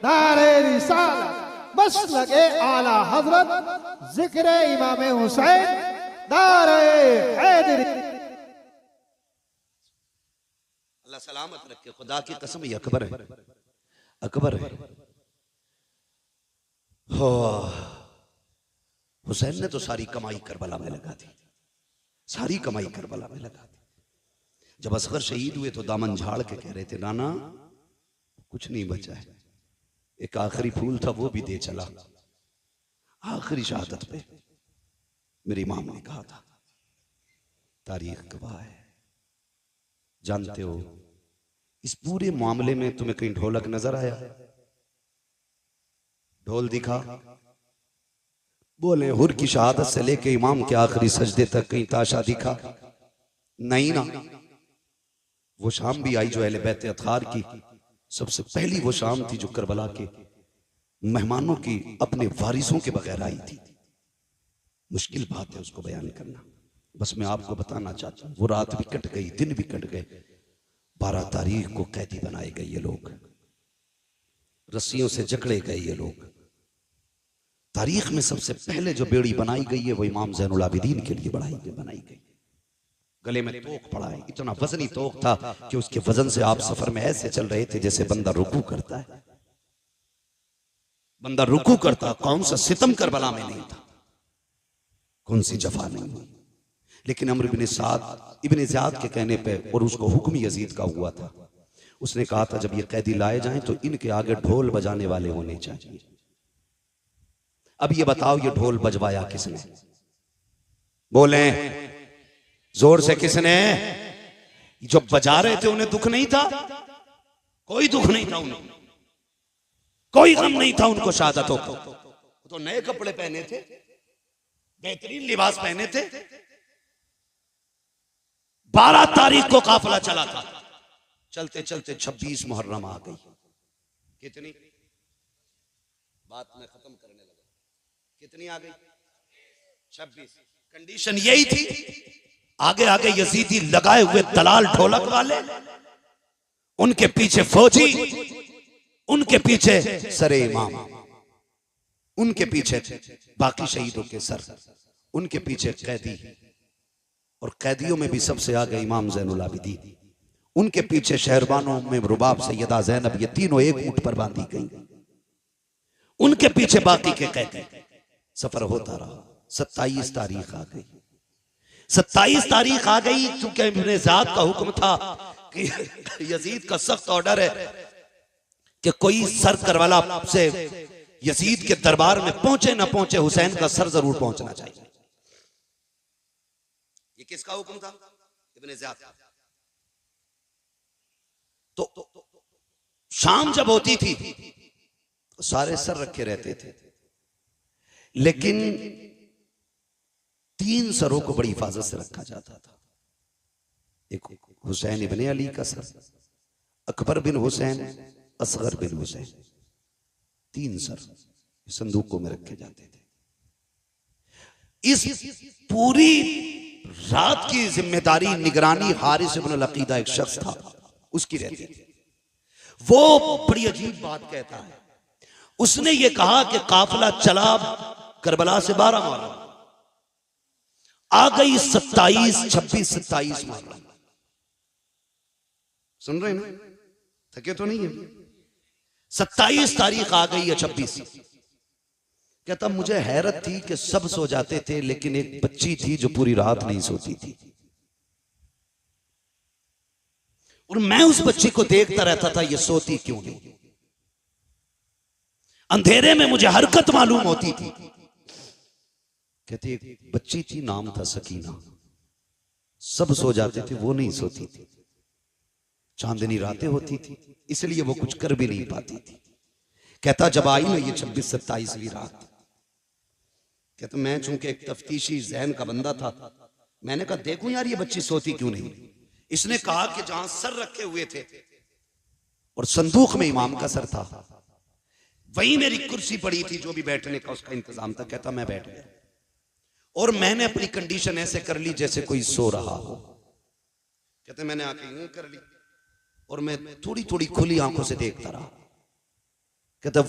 नारे रिसालत, मसलके आला हजरत, जिक्र इमाम हुसैन, नारे हैदरी। अल्लाह सलामत रखे, खुदा की कसम ये अकबर है, अकबर है। हुसैन ने तो सारी कमाई करबला में लगा दी, सारी कमाई करबला में लगा दी। जब असगर शहीद हुए तो दामन झाड़ के कह रहे थे नाना कुछ नहीं बचा है, एक आखिरी फूल था वो भी दे चला। आखिरी शहादत पे मेरे इमाम ने कहा था, तारीख गवाह है। जानते हो इस पूरे मामले में तुम्हें कहीं ढोलक नजर आया? ढोल दिखा? बोले हुर की शहादत से लेके इमाम के आखिरी सजदे तक कहीं ताशा दिखा? नहीं ना। वो शाम भी आई जो अहले बैत अतहार की सबसे पहली वो शाम थी जो करबला के मेहमानों की अपने वारिसों के बगैर आई थी। मुश्किल बात है उसको बयान करना, बस मैं आपको बताना चाहता हूं। वो रात भी कट गई, दिन भी कट गए। 12 तारीख को कैदी बनाए गए ये लोग, रस्सियों से जकड़े गए ये लोग। तारीख में सबसे पहले जो बेड़ी बनाई गई है वो इमाम ज़ैनुल आबिदीन के लिए बनाई गई। गले में तोक पड़ा है, इतना वजनी तोक था कि उसके वजन से आप सफर में ऐसे चल रहे थे जैसे बंदा रुकू करता है। बंदा रुकू करता, कौन सा सितम करबला में नहीं था, कौन सी जफा नहीं हुई। लेकिन अमर इब्ने साद इब्ने ज़ियाद के कहने पे, और उसको हुक्म यजीद का हुआ था, उसने कहा था जब ये कैदी लाए जाएं तो इनके आगे ढोल बजाने वाले होने चाहिए। अब ये बताओ ये ढोल बजवाया किसने? बोले जोर से किसने? जो बजा रहे थे उन्हें दुख नहीं था? कोई दुख नहीं था उन्हें, कोई गम नहीं था उनको शहादतों को। तो नए कपड़े पहने थे, बेहतरीन लिबास पहने थे। 12 तारीख को काफिला चला था, चलते चलते 26 मुहर्रम आ गई। कितनी बात में खत्म करने लगा, कितनी आ गई? 26। कंडीशन यही थी, आगे आगे यजीदी लगाए हुए दलाल ढोलक वाले, उनके पीछे फौजी, उनके पीछे सरे इमाम, उनके पीछे बाकी शहीदों के सर, उनके पीछे कैदी, और कैदियों में भी सबसे आगे इमाम ज़ैनुल आबिदीन, उनके पीछे शहरबानों में रुबाब सैयदा ज़ैनब, ये तीनों एक ऊंट पर बांधी गई। उनके पीछे बाकी के कैदी। सफर होता रहा। 27 तारीख आ गई। 27 तारीख आ गई, क्योंकि इब्ने ज़ियाद का हुक्म था कि यजीद का सख्त ऑर्डर है कि कोई सर करबला से यजीद के दरबार में पहुंचे ना पहुंचे, हुसैन का सर जरूर पहुंचना चाहिए। ये किसका हुक्म था? इब्ने ज़ियाद का। तो शाम जब होती थी तो सारे सर रखे रहते थे, लेकिन 3 सरों को बड़ी हिफाजत से रखा जाता था। एक हुसैन इब्ने अली का सर, अकबर बिन हुसैन, असगर बिन हुसैन, 3 सर संदूकों में रखे जाते थे। इस पूरी रात की जिम्मेदारी निगरानी हारिस इब्न अल-अकीदा एक शख्स था, उसकी रहती थी। वो बड़ी अजीब बात कहता है। उसने ये कहा कि काफिला चला करबला से 12 मुहर्रम, आ गई 27, 26, 27 मुहर्रम। सुन रहे हैं ना? थके तो नहीं है? 27 तारीख आ गई है, 26। कहता मुझे हैरत थी कि सब सो जाते थे, लेकिन एक बच्ची थी जो पूरी रात नहीं सोती थी, और मैं उस बच्ची को देखता रहता था, ये सोती क्यों नहीं। अंधेरे में मुझे हरकत मालूम होती थी। कहती एक बच्ची थी, नाम था सकीना, सब सो जाते थे, वो नहीं सोती थी। चांदनी रातें होती थी, इसलिए वो कुछ कर भी नहीं पाती थी। कहता जब आई ना ये 26-27वीं रात, कहता मैं चूंकि एक तफ्तीशी जहन का बंदा था, मैंने कहा देखूं यार ये बच्ची सोती क्यों नहीं। इसने कहा कि जहां सर रखे हुए थे और संदूक में इमाम का सर था, वहीं मेरी कुर्सी पड़ी थी, जो भी बैठने का उसका इंतजाम था। कहता मैं बैठ गया और मैंने अपनी कंडीशन ऐसे कर ली जैसे कोई सो रहा हो। कहते मैंने आके यूं कर ली और मैं थोड़ी थोड़ी खुली आंखों से देखता रहा। कहता